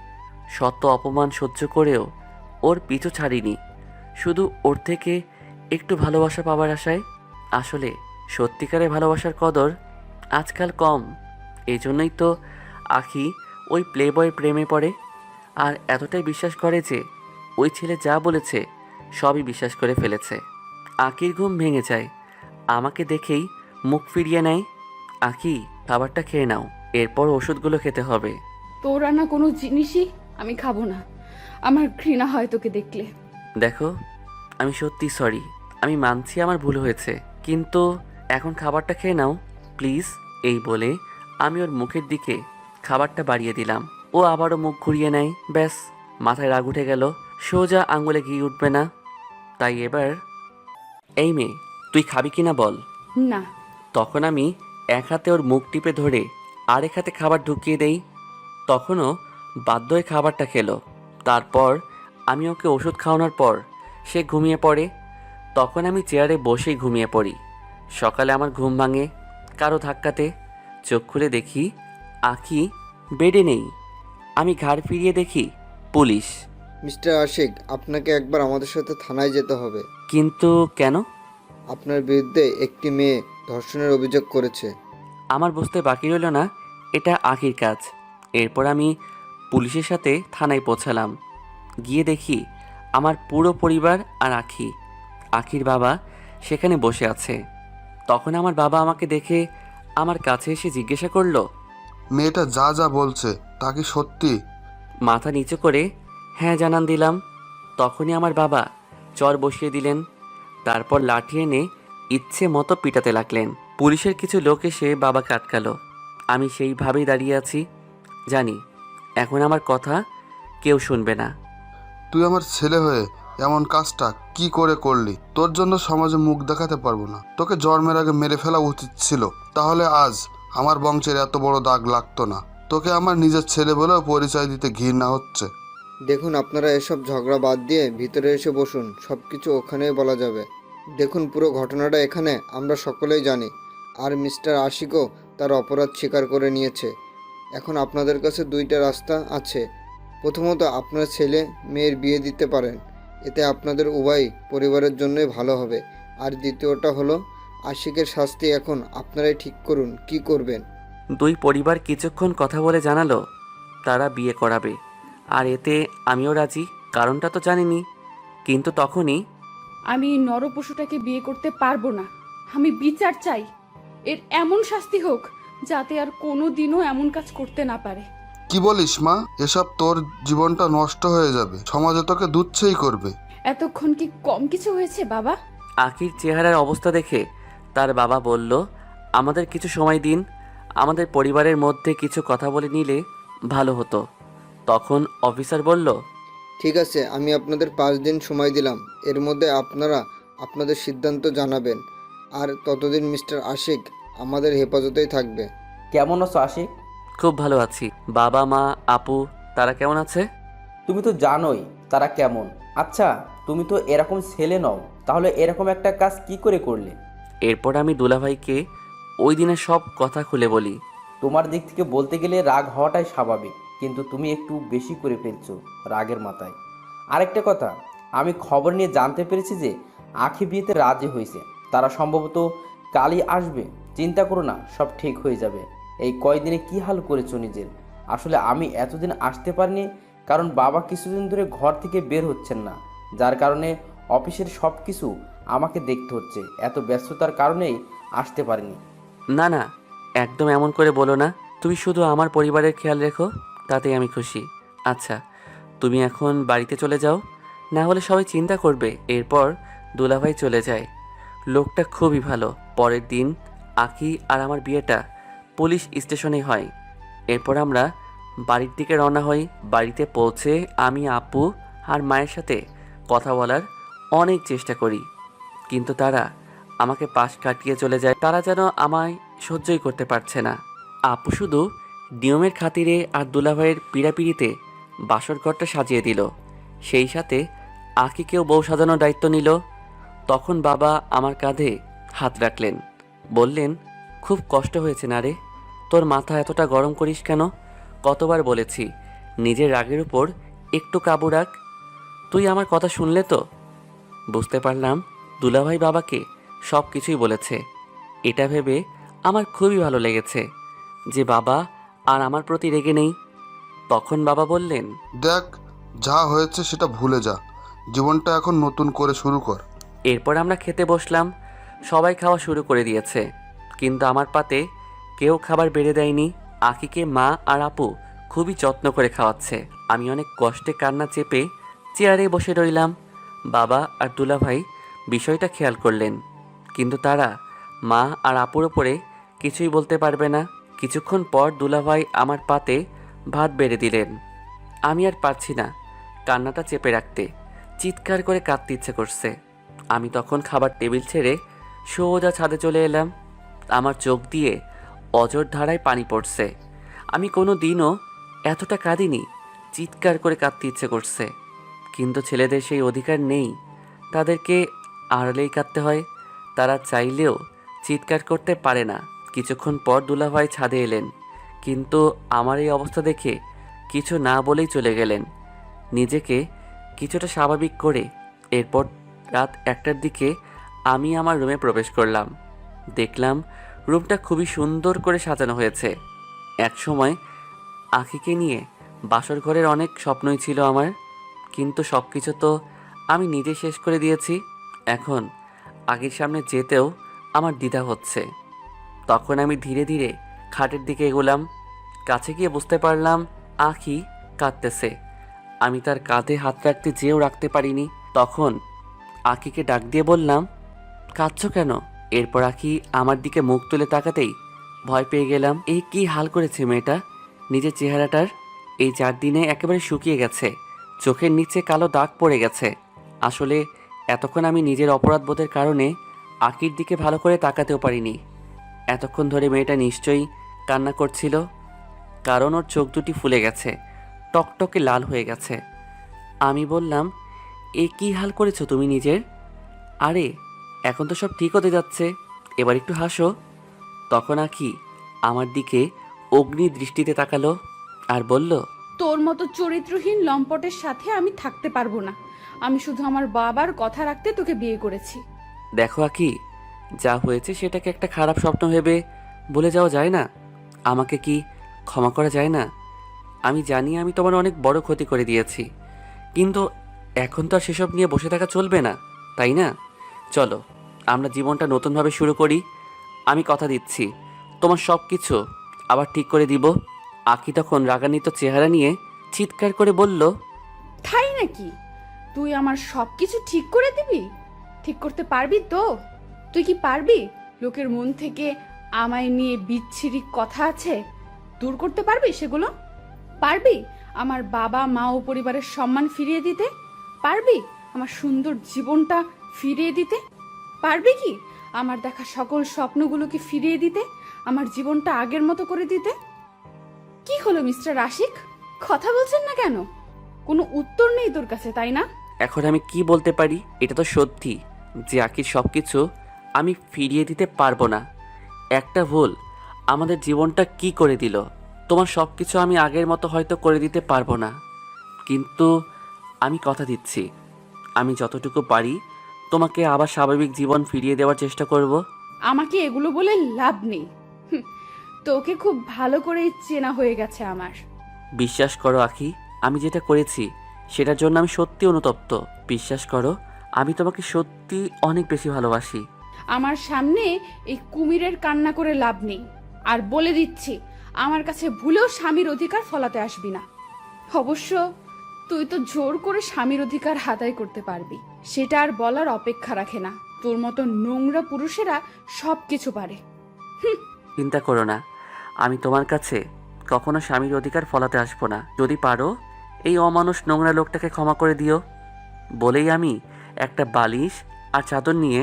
[SPEAKER 1] শত অপমান সহ্য করেও ওর পিছু ছাড়িনি, শুধু ওর থেকে একটু ভালোবাসা পাওয়ার আশায়। আসলে সত্যিকারের ভালোবাসার কদর আজকাল কম। এই জন্যই তো আখি ওই প্লেবয়ের প্রেমে পড়ে আর এতটাই বিশ্বাস করে যে ওই ছেলে যা বলেছে সবই বিশ্বাস করে ফেলেছে। আখির ঘুম ভেঙে যায়, আমাকে দেখেই মুখ ফিরিয়ে নেয়। আখি, খাবারটা খেয়ে নাও, এরপর ওষুধগুলো খেতে হবে।
[SPEAKER 4] তোর আনা কোনো জিনিসই আমি খাবো না, আমার ঘৃণা হয় তোকে দেখলে।
[SPEAKER 1] দেখো, আমি সত্যি সরি, আমি মানছি আমার ভুল হয়েছে, কিন্তু এখন খাবারটা খেয়ে নাও প্লিজ। এই বলে আমি ওর মুখের দিকে খাবারটা বাড়িয়ে দিলাম। ও আবারও মুখ ঘুরিয়ে নেয়। ব্যাস, মাথায় রাগ উঠে গেল, সোজা আঙুলে ঘি উঠবে না। তাই এবার, এই মেয়ে, তুই খাবি কিনা বল।
[SPEAKER 4] না।
[SPEAKER 1] তখন আমি এক হাতে ওর মুখ টিপে ধরে আরেক হাতে খাবার ঢুকিয়ে দেই। তখনও বাধ্য হয়ে খাবারটা খেলো। তারপর আমি ওকে ওষুধ খাওয়ানোর পর সে ঘুমিয়ে পড়ে। তখন আমি চেয়ারে বসেই ঘুমিয়ে পড়ি। সকালে আমার ঘুম ভাঙে কারো ধাক্কাতে। চোখ খুলে দেখি আখি বেডে নেই। আমি ঘাড় ফিরিয়ে দেখি পুলিশ।
[SPEAKER 5] মিস্টার আশিক, আপনাকে একবার আমাদের সাথে থানায় যেতে হবে।
[SPEAKER 1] কিন্তু কেন?
[SPEAKER 5] আপনার বিরুদ্ধে একটি মেয়ে ধর্ষণের অভিযোগ করেছে।
[SPEAKER 1] আমার বুঝতে বাকি রইল না এটা আখির কাজ। এরপর আমি পুলিশের সাথে থানায় পৌঁছালাম। গিয়ে দেখি আমার পুরো পরিবার আর আখির বাবা সেখানে বসে আছে। তখন আমার বাবা আমাকে দেখে আমার কাছে এসে জিজ্ঞাসা করলো,
[SPEAKER 6] মেয়েটা যা যা বলছে তা কি সত্যি?
[SPEAKER 1] মাথা নিচু করে হ্যাঁ জানান দিলাম। তখনই আমার বাবা চর বসিয়ে দিলেন, তারপর লাঠি এনে ইচ্ছে মতো পিটাতে লাগলেন। পুলিশের কিছু লোক এসে বাবাকে আটকালো। আমি সেইভাবেই দাঁড়িয়ে আছি, জানি এখন আমার কথা কেউ শুনবে না।
[SPEAKER 6] তুই আমার ছেলে হয়ে এমন কাজটা কি করে করলি? তোর জন্য সমাজে মুখ দেখাতে পারবো না। তোকে জন্মের আগে মেরে ফেলা উচিত ছিল, তাহলে আজ আমার বংশের এত বড় দাগ লাগতো না। তোকে আমার নিজের ছেলে বলেও পরিচয় দিতে ঘৃণা হচ্ছে।
[SPEAKER 5] দেখুন, আপনারা এসব ঝগড়া বাদ দিয়ে ভিতরে এসে বসুন, সব কিছু ওখানেই বলা যাবে। দেখুন, পুরো ঘটনাটা এখানে আমরা সকলেই জানি, আর মিস্টার আশিকও তার অপরাধ স্বীকার করে নিয়েছে। এখন আপনাদের কাছে দুইটা রাস্তা আছে। প্রথমত, আপনার ছেলে মেয়ের বিয়ে দিতে পারেন, এতে আপনাদের উভয় পরিবারের জন্যই ভালো হবে। আর দ্বিতীয়টা হলো, আশিকের শাস্তি এখন আপনারাই ঠিক করুন কি করবেন।
[SPEAKER 1] দুই পরিবার কিছুক্ষণ কথা বলে জানালো তারা বিয়ে করাবে, আর এতে আমিও রাজি। কারণটা তো জানিনি, কিন্তু তখনই
[SPEAKER 4] আমি এই নরপশুটাকে বিয়ে করতে পারবো না, আমি বিচার চাই। এর এমন শাস্তি হোক যাতে আর কোনো দিনও এমন কাজ করতে না পারে।
[SPEAKER 6] কি বলিস মা? এসব তোর জীবনটা নষ্ট হয়ে যাবে, সমাজে তোকে দুচ্ছেই করবে।
[SPEAKER 4] এতক্ষণ কি কম কিছু হয়েছে বাবা?
[SPEAKER 1] আখির চেহারার অবস্থা দেখে তার বাবা বলল, আমাদের কিছু সময় দিন, আমাদের পরিবারের মধ্যে কিছু কথা বলে নিলে ভালো হতো। তখন অফিসার বলল,
[SPEAKER 5] ঠিক আছে, আমি আপনাদের 5 দিন সময় দিলাম, এর মধ্যে আপনারা আপনাদের সিদ্ধান্ত জানাবেন। আর ততদিন মিস্টার আশিক আমাদের হেফাজতেই থাকবে।
[SPEAKER 7] কেমন আছো আশিক?
[SPEAKER 1] খুব ভালো আছি। বাবা মা আপু তারা কেমন আছে?
[SPEAKER 7] তুমি তো জানোই তারা কেমন। আচ্ছা, তুমি তো এরকম ছেলে নও, তাহলে এরকম একটা কাজ কি করে করলে?
[SPEAKER 1] এরপর আমি দুলাভাইকে ওই দিনের সব কথা খুলে বলি।
[SPEAKER 7] তোমার দিক থেকে বলতে গেলে রাগ হওয়াটাই স্বাভাবিক, কিন্তু তুমি একটু বেশি করে ফেলছো রাগের মাথায়। আরেকটা কথা, আমি খবর নিয়ে জানতে পেরেছি যে আখি বিয়েতে রাজি হয়েছে। তারা সম্ভবত কালই আসবে। চিন্তা করো না, সব ঠিক হয়ে যাবে। এই কয়দিনে কি হাল করেছো নিজের? আসলে আমি এতদিন আসতে পারিনি কারণ বাবা কিছুদিন ধরে ঘর থেকে বের হচ্ছেন না, যার কারণে অফিসের সব কিছু আমাকে দেখতে হচ্ছে। এত ব্যস্ততার কারণেই আসতে পারিনি।
[SPEAKER 1] না না, একদম এমন করে বলো না। তুমি শুধু আমার পরিবারের খেয়াল রেখো, তাতেই আমি খুশি। আচ্ছা, তুমি এখন বাড়িতে চলে যাও, না হলে সবাই চিন্তা করবে। এরপর দুলাভাই চলে যায়। লোকটা খুবই ভালো। পরের দিন আখি আর আমার বিয়েটা পুলিশ স্টেশনে হয়। এরপর আমরা বাড়ির দিকে রওনা হই। বাড়িতে পৌঁছে আমি আপু আর মায়ের সাথে কথা বলার অনেক চেষ্টা করি, কিন্তু তারা আমাকে পাশ কাটিয়ে চলে যায়। তারা যেন আমায় সহ্যই করতে পারছে না। আপু শুধু নিয়মের খাতিরে আর দুলাভাইয়ের পিড়াপিড়িতে বাসর ঘরটা সাজিয়ে দিল। সেই সাথে আখিকেও বউ সাজানোর দায়িত্ব নিল। তখন বাবা আমার কাঁধে হাত রাখলেন, বললেন, খুব কষ্ট হয়েছে না রে? তোর মাথা এতটা গরম করিস কেন? কতবার বলেছি নিজের রাগের উপর একটু কাবু রাখ। তুই আমার কথা শুনলে তো? বুঝতে পারলাম দুলাভাই বাবাকে সব কিছুই বলেছে। এটা ভেবে আমার খুবই ভালো লেগেছে যে বাবা আর আমার প্রতি রেগে নেই। তখন বাবা বললেন,
[SPEAKER 6] দেখ, যা হয়েছে সেটা ভুলে যা, জীবনটা এখন নতুন করে শুরু কর।
[SPEAKER 1] এরপর আমরা খেতে বসলাম। সবাই খাওয়া শুরু করে দিয়েছে, কিন্তু আমার পাতে কেউ খাবার বেড়ে দেয়নি। আখিকে মা আর আপু খুবই যত্ন করে খাওয়াচ্ছে। আমি অনেক কষ্টে কান্না চেপে চেয়ারে বসে রইলাম। বাবা আর দুলাভাই বিষয়টা খেয়াল করলেন, কিন্তু তারা মা আর আপুর ওপরে কিছুই বলতে পারবে না। কিছুক্ষণ পর দুলাভাই আমার পাতে ভাত বেড়ে দিলেন। আমি আর পারছি না কান্নাটা চেপে রাখতে, চিৎকার করে কাঁদতে ইচ্ছে করছে। আমি তখন খাবার টেবিল ছেড়ে সোজা ছাদে চলে এলাম। আমার চোখ দিয়ে অঝোর ধারায় পানি পড়ছে। আমি কোনো দিনও এতটা কাঁদিনি। চিৎকার করে কাঁদতে ইচ্ছে করছে, কিন্তু ছেলেদের সেই অধিকার নেই। তাদেরকে আড়ালেই কাঁদতে হয়। তারা চাইলেও চিৎকার করতে পারে না। কিছুক্ষণ পর দুলাভাই ছাদে এলেন, কিন্তু আমার এই অবস্থা দেখে কিছু না বলেই চলে গেলেন। নিজেকে কিছুটা স্বাভাবিক করে এরপর রাত 1টার দিকে আমি আমার রুমে প্রবেশ করলাম। দেখলাম রুমটা খুবই সুন্দর করে সাজানো হয়েছে। একসময় আখিকে নিয়ে বাসর ঘরের অনেক স্বপ্নই ছিল আমার, কিন্তু সব কিছু তো আমি নিজে শেষ করে দিয়েছি। এখন আখির সামনে যেতেও আমার দ্বিধা হচ্ছে। তখন আমি ধীরে ধীরে খাটের দিকে এগোলাম। কাছে গিয়ে বুঝতে পারলাম আখি কাঁদতেছে। আমি তার কাঁধে হাত রাখতে যেও রাখতে পারিনি। তখন আখিকে ডাক দিয়ে বললাম, কাঁদছো কেন? এরপর আখি আমার দিকে মুখ তুলে তাকাতেই ভয় পেয়ে গেলাম। এই কি হাল করেছে মেয়েটা নিজের চেহারাটার! এই 4 দিনে একেবারে শুকিয়ে গেছে, চোখের নিচে কালো দাগ পড়ে গেছে। আসলে এতক্ষণ আমি নিজের অপরাধবোধের কারণে আখির দিকে ভালো করে তাকাতেও পারিনি। এতক্ষণ ধরে মেয়েটা নিশ্চয়ই কান্না করছিল, কারণ ওর চোখ দুটি ফুলে গেছে, টকটকে লাল হয়ে গেছে। আমি বললাম, এ কি হাল করেছো তুমি নিজের? আরে এখন তো সব ঠিক হতে যাচ্ছে, এবার একটু হাসো। তখন আখি আমার দিকে অগ্নি দৃষ্টিতে তাকালো আর বলল,
[SPEAKER 4] তোর মতো চরিত্রহীন লম্পটের সাথে আমি থাকতে পারবো না। আমি শুধু আমার বাবার কথা রাখতে তোকে বিয়ে করেছি।
[SPEAKER 1] দেখো আখি, যা হয়েছে সেটাকে একটা খারাপ স্বপ্ন ভেবে ভুলে যাওয়া যায় না? আমাকে কি ক্ষমা করা যায় না? আমি জানি আমি তোমার অনেক বড় ক্ষতি করে দিয়েছি, কিন্তু এখন তো আর সেসব নিয়ে বসে থাকা চলবে না, তাই না? চলো আমরা জীবনটা নতুনভাবে শুরু করি। আমি কথা দিচ্ছি তোমার সব কিছু আবার ঠিক করে দিব। আখি তখন রাগান্বিত চেহারা নিয়ে চিৎকার করে বলল,
[SPEAKER 4] তাই নাকি? তুই আমার সবকিছু ঠিক করে দিবি? ঠিক করতে পারবি তো? তুই কি পারবি লোকের মন থেকে আমায় নিয়ে বিচ্ছিরি কথা আছে দূর করতে পারবি? সেগুলো পারবি? আমার বাবা মা ও পরিবারের সম্মান ফিরিয়ে দিতে পারবি? আমার সুন্দর জীবনটা ফিরিয়ে দিতে পারবি কি? আমার দেখা সকল স্বপ্নগুলোকে ফিরিয়ে দিতে, আমার জীবনটা আগের মতো করে দিতে? কি হলো মিস্টার আশিক, কথা বলছেন না কেন? কোনো উত্তর নেই তোর কাছে, তাই না?
[SPEAKER 1] এখন আমি কি বলতে পারি? এটা তো সত্যি যে আখির সব কিছু আমি ফিরিয়ে দিতে পারবো না। একটা ভুল আমাদের জীবনটা কি করে দিল। তোমার সব কিছু আমি আগের মতো হয়তো করে দিতে পারবো না, কিন্তু আমি কথা দিচ্ছি আমি যতটুকু পারি তোমাকে আবার স্বাভাবিক জীবন ফিরিয়ে দেওয়ার চেষ্টা করব।
[SPEAKER 4] আমাকে এগুলো বলে লাভ নেই। তোকে খুব ভালো করেই চেনা হয়ে গেছে আমার।
[SPEAKER 1] বিশ্বাস করো আখি, আমি যেটা করেছি সেটার জন্য আমি সত্যি অনুতপ্ত। বিশ্বাস করো, আমি তোমাকে সত্যি অনেক বেশি ভালোবাসি।
[SPEAKER 4] আমার সামনে এই কুমিরের কান্না করে লাভ নেই। আর বলে দিচ্ছি, আমার কাছে ভুলেও স্বামীর অধিকার ফলাতে আসবি না। অবশ্য তুই তো জোর করে স্বামীর অধিকার আদায় করতে পারবি, সেটা আর বলার অপেক্ষা রাখে না। তোর মতো নোংরা পুরুষেরা সব কিছু পারে।
[SPEAKER 1] চিন্তা করো না, আমি তোমার কাছে কখনো স্বামীর অধিকার ফলাতে আসবো না। যদি পারো এই অমানুষ নোংরা লোকটাকে ক্ষমা করে দিও। বলেই আমি একটা বালিশ আর চাদর নিয়ে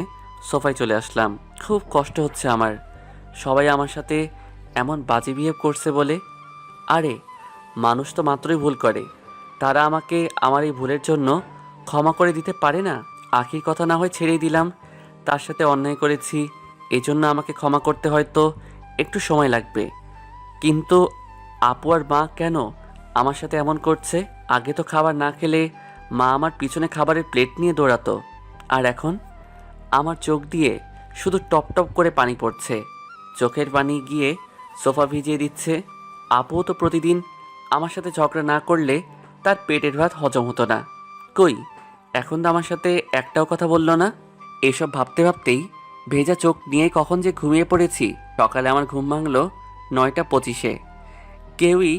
[SPEAKER 1] সোফায় চলে আসলাম। খুব কষ্ট হচ্ছে আমার, সবাই আমার সাথে এমন বাজে বিহেভ করছে বলে। আরে মানুষ তো মাত্রই ভুল করে, তারা আমাকে আমার এই ভুলের জন্য ক্ষমা করে দিতে পারে না? আখির কথা না হয় ছেড়েই দিলাম, তার সাথে অন্যায় করেছি, এই জন্য আমাকে ক্ষমা করতে হয়তো একটু সময় লাগবে। কিন্তু আপু আর মা কেন আমার সাথে এমন করছে? আগে তো খাবার না খেলে মা আমার পিছনে খাবারের প্লেট নিয়ে দৌড়াতো, আর এখন আমার চোখ দিয়ে শুধু টপ টপ করে পানি পড়ছে। চোখের পানি গিয়ে সোফা ভিজিয়ে দিচ্ছে। আপুও তো প্রতিদিন আমার সাথে ঝগড়া না করলে তার পেটের ভাত হজম হতো না। কই, এখন তো আমার সাথে একটাও কথা বললো না। এসব ভাবতে ভাবতেই ভেজা চোখ নিয়ে কখন যে ঘুমিয়ে পড়েছি। সকালে আমার ঘুম ভাঙলো 9:25-এ। কেউই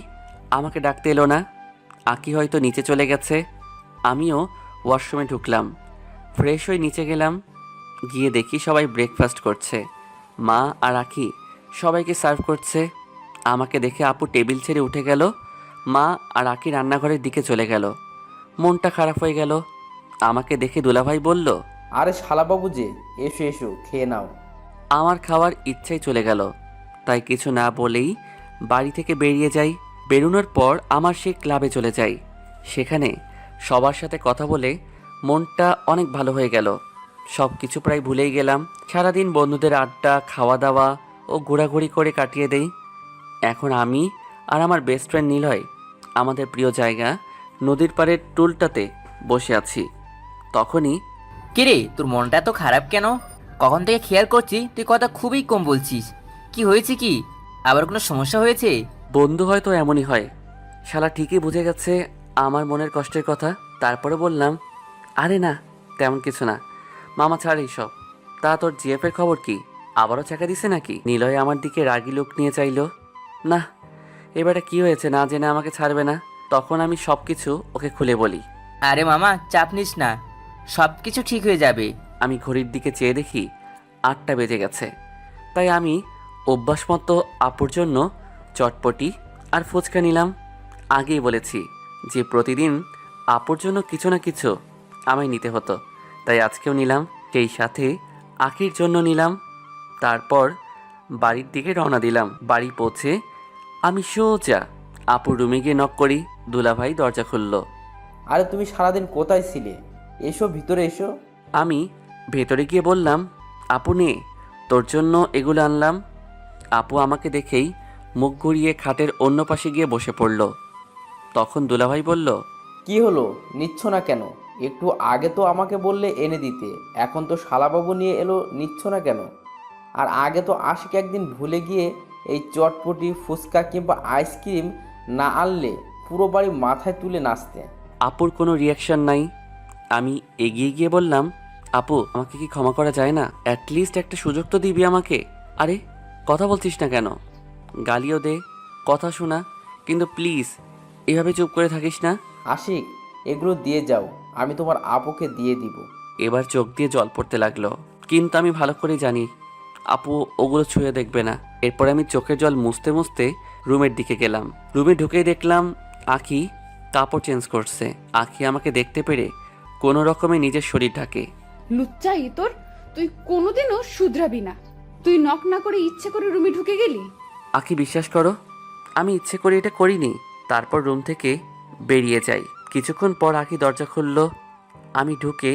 [SPEAKER 1] আমাকে ডাকতে এলো না। আঁকি হয়তো নিচে চলে গেছে। আমিও ওয়াশরুমে ঢুকলাম, ফ্রেশ হয়ে নিচে গেলাম। গিয়ে দেখি সবাই ব্রেকফাস্ট করছে। মা আর আঁকি সবাইকে সার্ভ করছে। আমাকে দেখে আপু টেবিল ছেড়ে উঠে গেল। মা আর আঁকি রান্নাঘরের দিকে চলে গেল। মনটা খারাপ হয়ে গেল। আমাকে দেখে দুলাভাই বলল,
[SPEAKER 7] আরে শালাবাবু যে, এসো এসো খেয়ে নাও।
[SPEAKER 1] আমার খাওয়ার ইচ্ছাই চলে গেল। তাই কিছু না বলেই বাড়ি থেকে বেরিয়ে যাই। বেরোনোর পর আমার সেই ক্লাবে চলে যাই। সেখানে সবার সাথে কথা বলে মনটা অনেক ভালো হয়ে গেল। সব কিছু প্রায় ভুলেই গেলাম। সারাদিন বন্ধুদের আড্ডা, খাওয়া দাওয়া ও ঘোরাঘুরি করে কাটিয়ে দেই। এখন আমি আর আমার বেস্ট ফ্রেন্ড নিলয় আমাদের প্রিয় জায়গা নদীর পাড়ের টুলটাতে বসে আছি। তখনই
[SPEAKER 8] কিরে, তোর মনটা এত খারাপ কেন? কখন থেকে খেয়াল করছি তুই কথা খুবই কম বলছিস। কি হয়েছে? কি আবার কোনো সমস্যা হয়েছে?
[SPEAKER 1] বন্ধু হয়তো এমনই হয়, শালা ঠিকই বুঝে গেছে আমার মনের কষ্টের কথা। তারপরে বললাম, আরে না, তেমন কিছু না মামা, ছাড় এইসব। তা তোর জিএফের খবর কি? আবারও চাকা দিছে নাকি? নিলয় আমার দিকে রাগি লোক নিয়ে চাইলো। না, এবারে কি হয়েছে না জেনে আমাকে ছাড়বে না। তখন আমি সব কিছু ওকে খুলে বলি।
[SPEAKER 8] আরে মামা, চাপ নিস না, সব কিছু ঠিক হয়ে যাবে।
[SPEAKER 1] আমি ঘড়ির দিকে চেয়ে দেখি 8টা বেজে গেছে। তাই আমি অভ্যাস মতো আপুর জন্য চটপটি আর ফুচকা নিলাম। আগেই বলেছি যে প্রতিদিন আপুর জন্য কিছু না কিছু আমায় নিতে হতো, তাই আজকেও নিলাম। সেই সাথে আখির জন্য নিলাম। তারপর বাড়ির দিকে রওনা দিলাম। বাড়ি পৌঁছে আমি সোজা আপুর রুমে গিয়ে নক করি। দুলাভাই দরজা খুলল।
[SPEAKER 7] আরে তুমি সারাদিন কোথায় ছিলে? এসো ভিতরে এসো।
[SPEAKER 1] আমি ভেতরে গিয়ে বললাম, আপু নে, তোর জন্য এগুলো আনলাম। আপু আমাকে দেখেই মুখ ঘুরিয়ে খাটের অন্য পাশে গিয়ে বসে পড়ল। তখন দুলাভাই বলল,
[SPEAKER 7] কি হলো, নিচ্ছ না কেন? একটু আগে তো আমাকে বললে এনে দিতে, এখন তো শালাবাবু নিয়ে এলো, নিচ্ছ না কেন? আর আগে তো আশিক একদিন ভুলে গিয়ে এই চটপটি, ফুচকা কিংবা আইসক্রিম না আনলে পুরো বাড়ি মাথায় তুলে নাচতে।
[SPEAKER 1] আপুর কোনো রিয়াকশন নাই। আমি এগিয়ে গিয়ে বললাম, আপু আমাকে কি ক্ষমা করা যায় না? অ্যাটলিস্ট একটা সুযোগ তো দিবি আমাকে। আরে কথা বলছিস না কেন? গালিও দে, কথা শোনা, কিন্তু প্লিজ এভাবে চুপ করে থাকিস না।
[SPEAKER 7] আশিক, এগুলো দিয়ে যাও, আমি তোমার আপুকে দিয়ে দিব।
[SPEAKER 1] এবার চোখ দিয়ে জল পড়তে লাগলো, কিন্তু আমি ভালো করে জানি আপু ওগুলো ছুঁয়ে দেখবে না। এরপর আমি চোখের জল মুছতে মুছতে রুমের দিকে গেলাম। রুমে ঢুকেই দেখলাম আখি কাপড় চেঞ্জ করছে। আখি আমাকে দেখতে পেরে কোনো রকমে নিজের শরীর ঢাকে।
[SPEAKER 4] লুচ্চা ইতর, তুই কোনোদিনও শুধরাবি না। তুই নক না করে ইচ্ছে করে রুমে ঢুকে গেলি।
[SPEAKER 1] আখি বিশ্বাস করো, আমি ইচ্ছে করে এটা করিনি। তারপর রুম থেকে বেরিয়ে যাই। কিছুক্ষণ পর আখি দরজা খুলল। আমি ঢুকে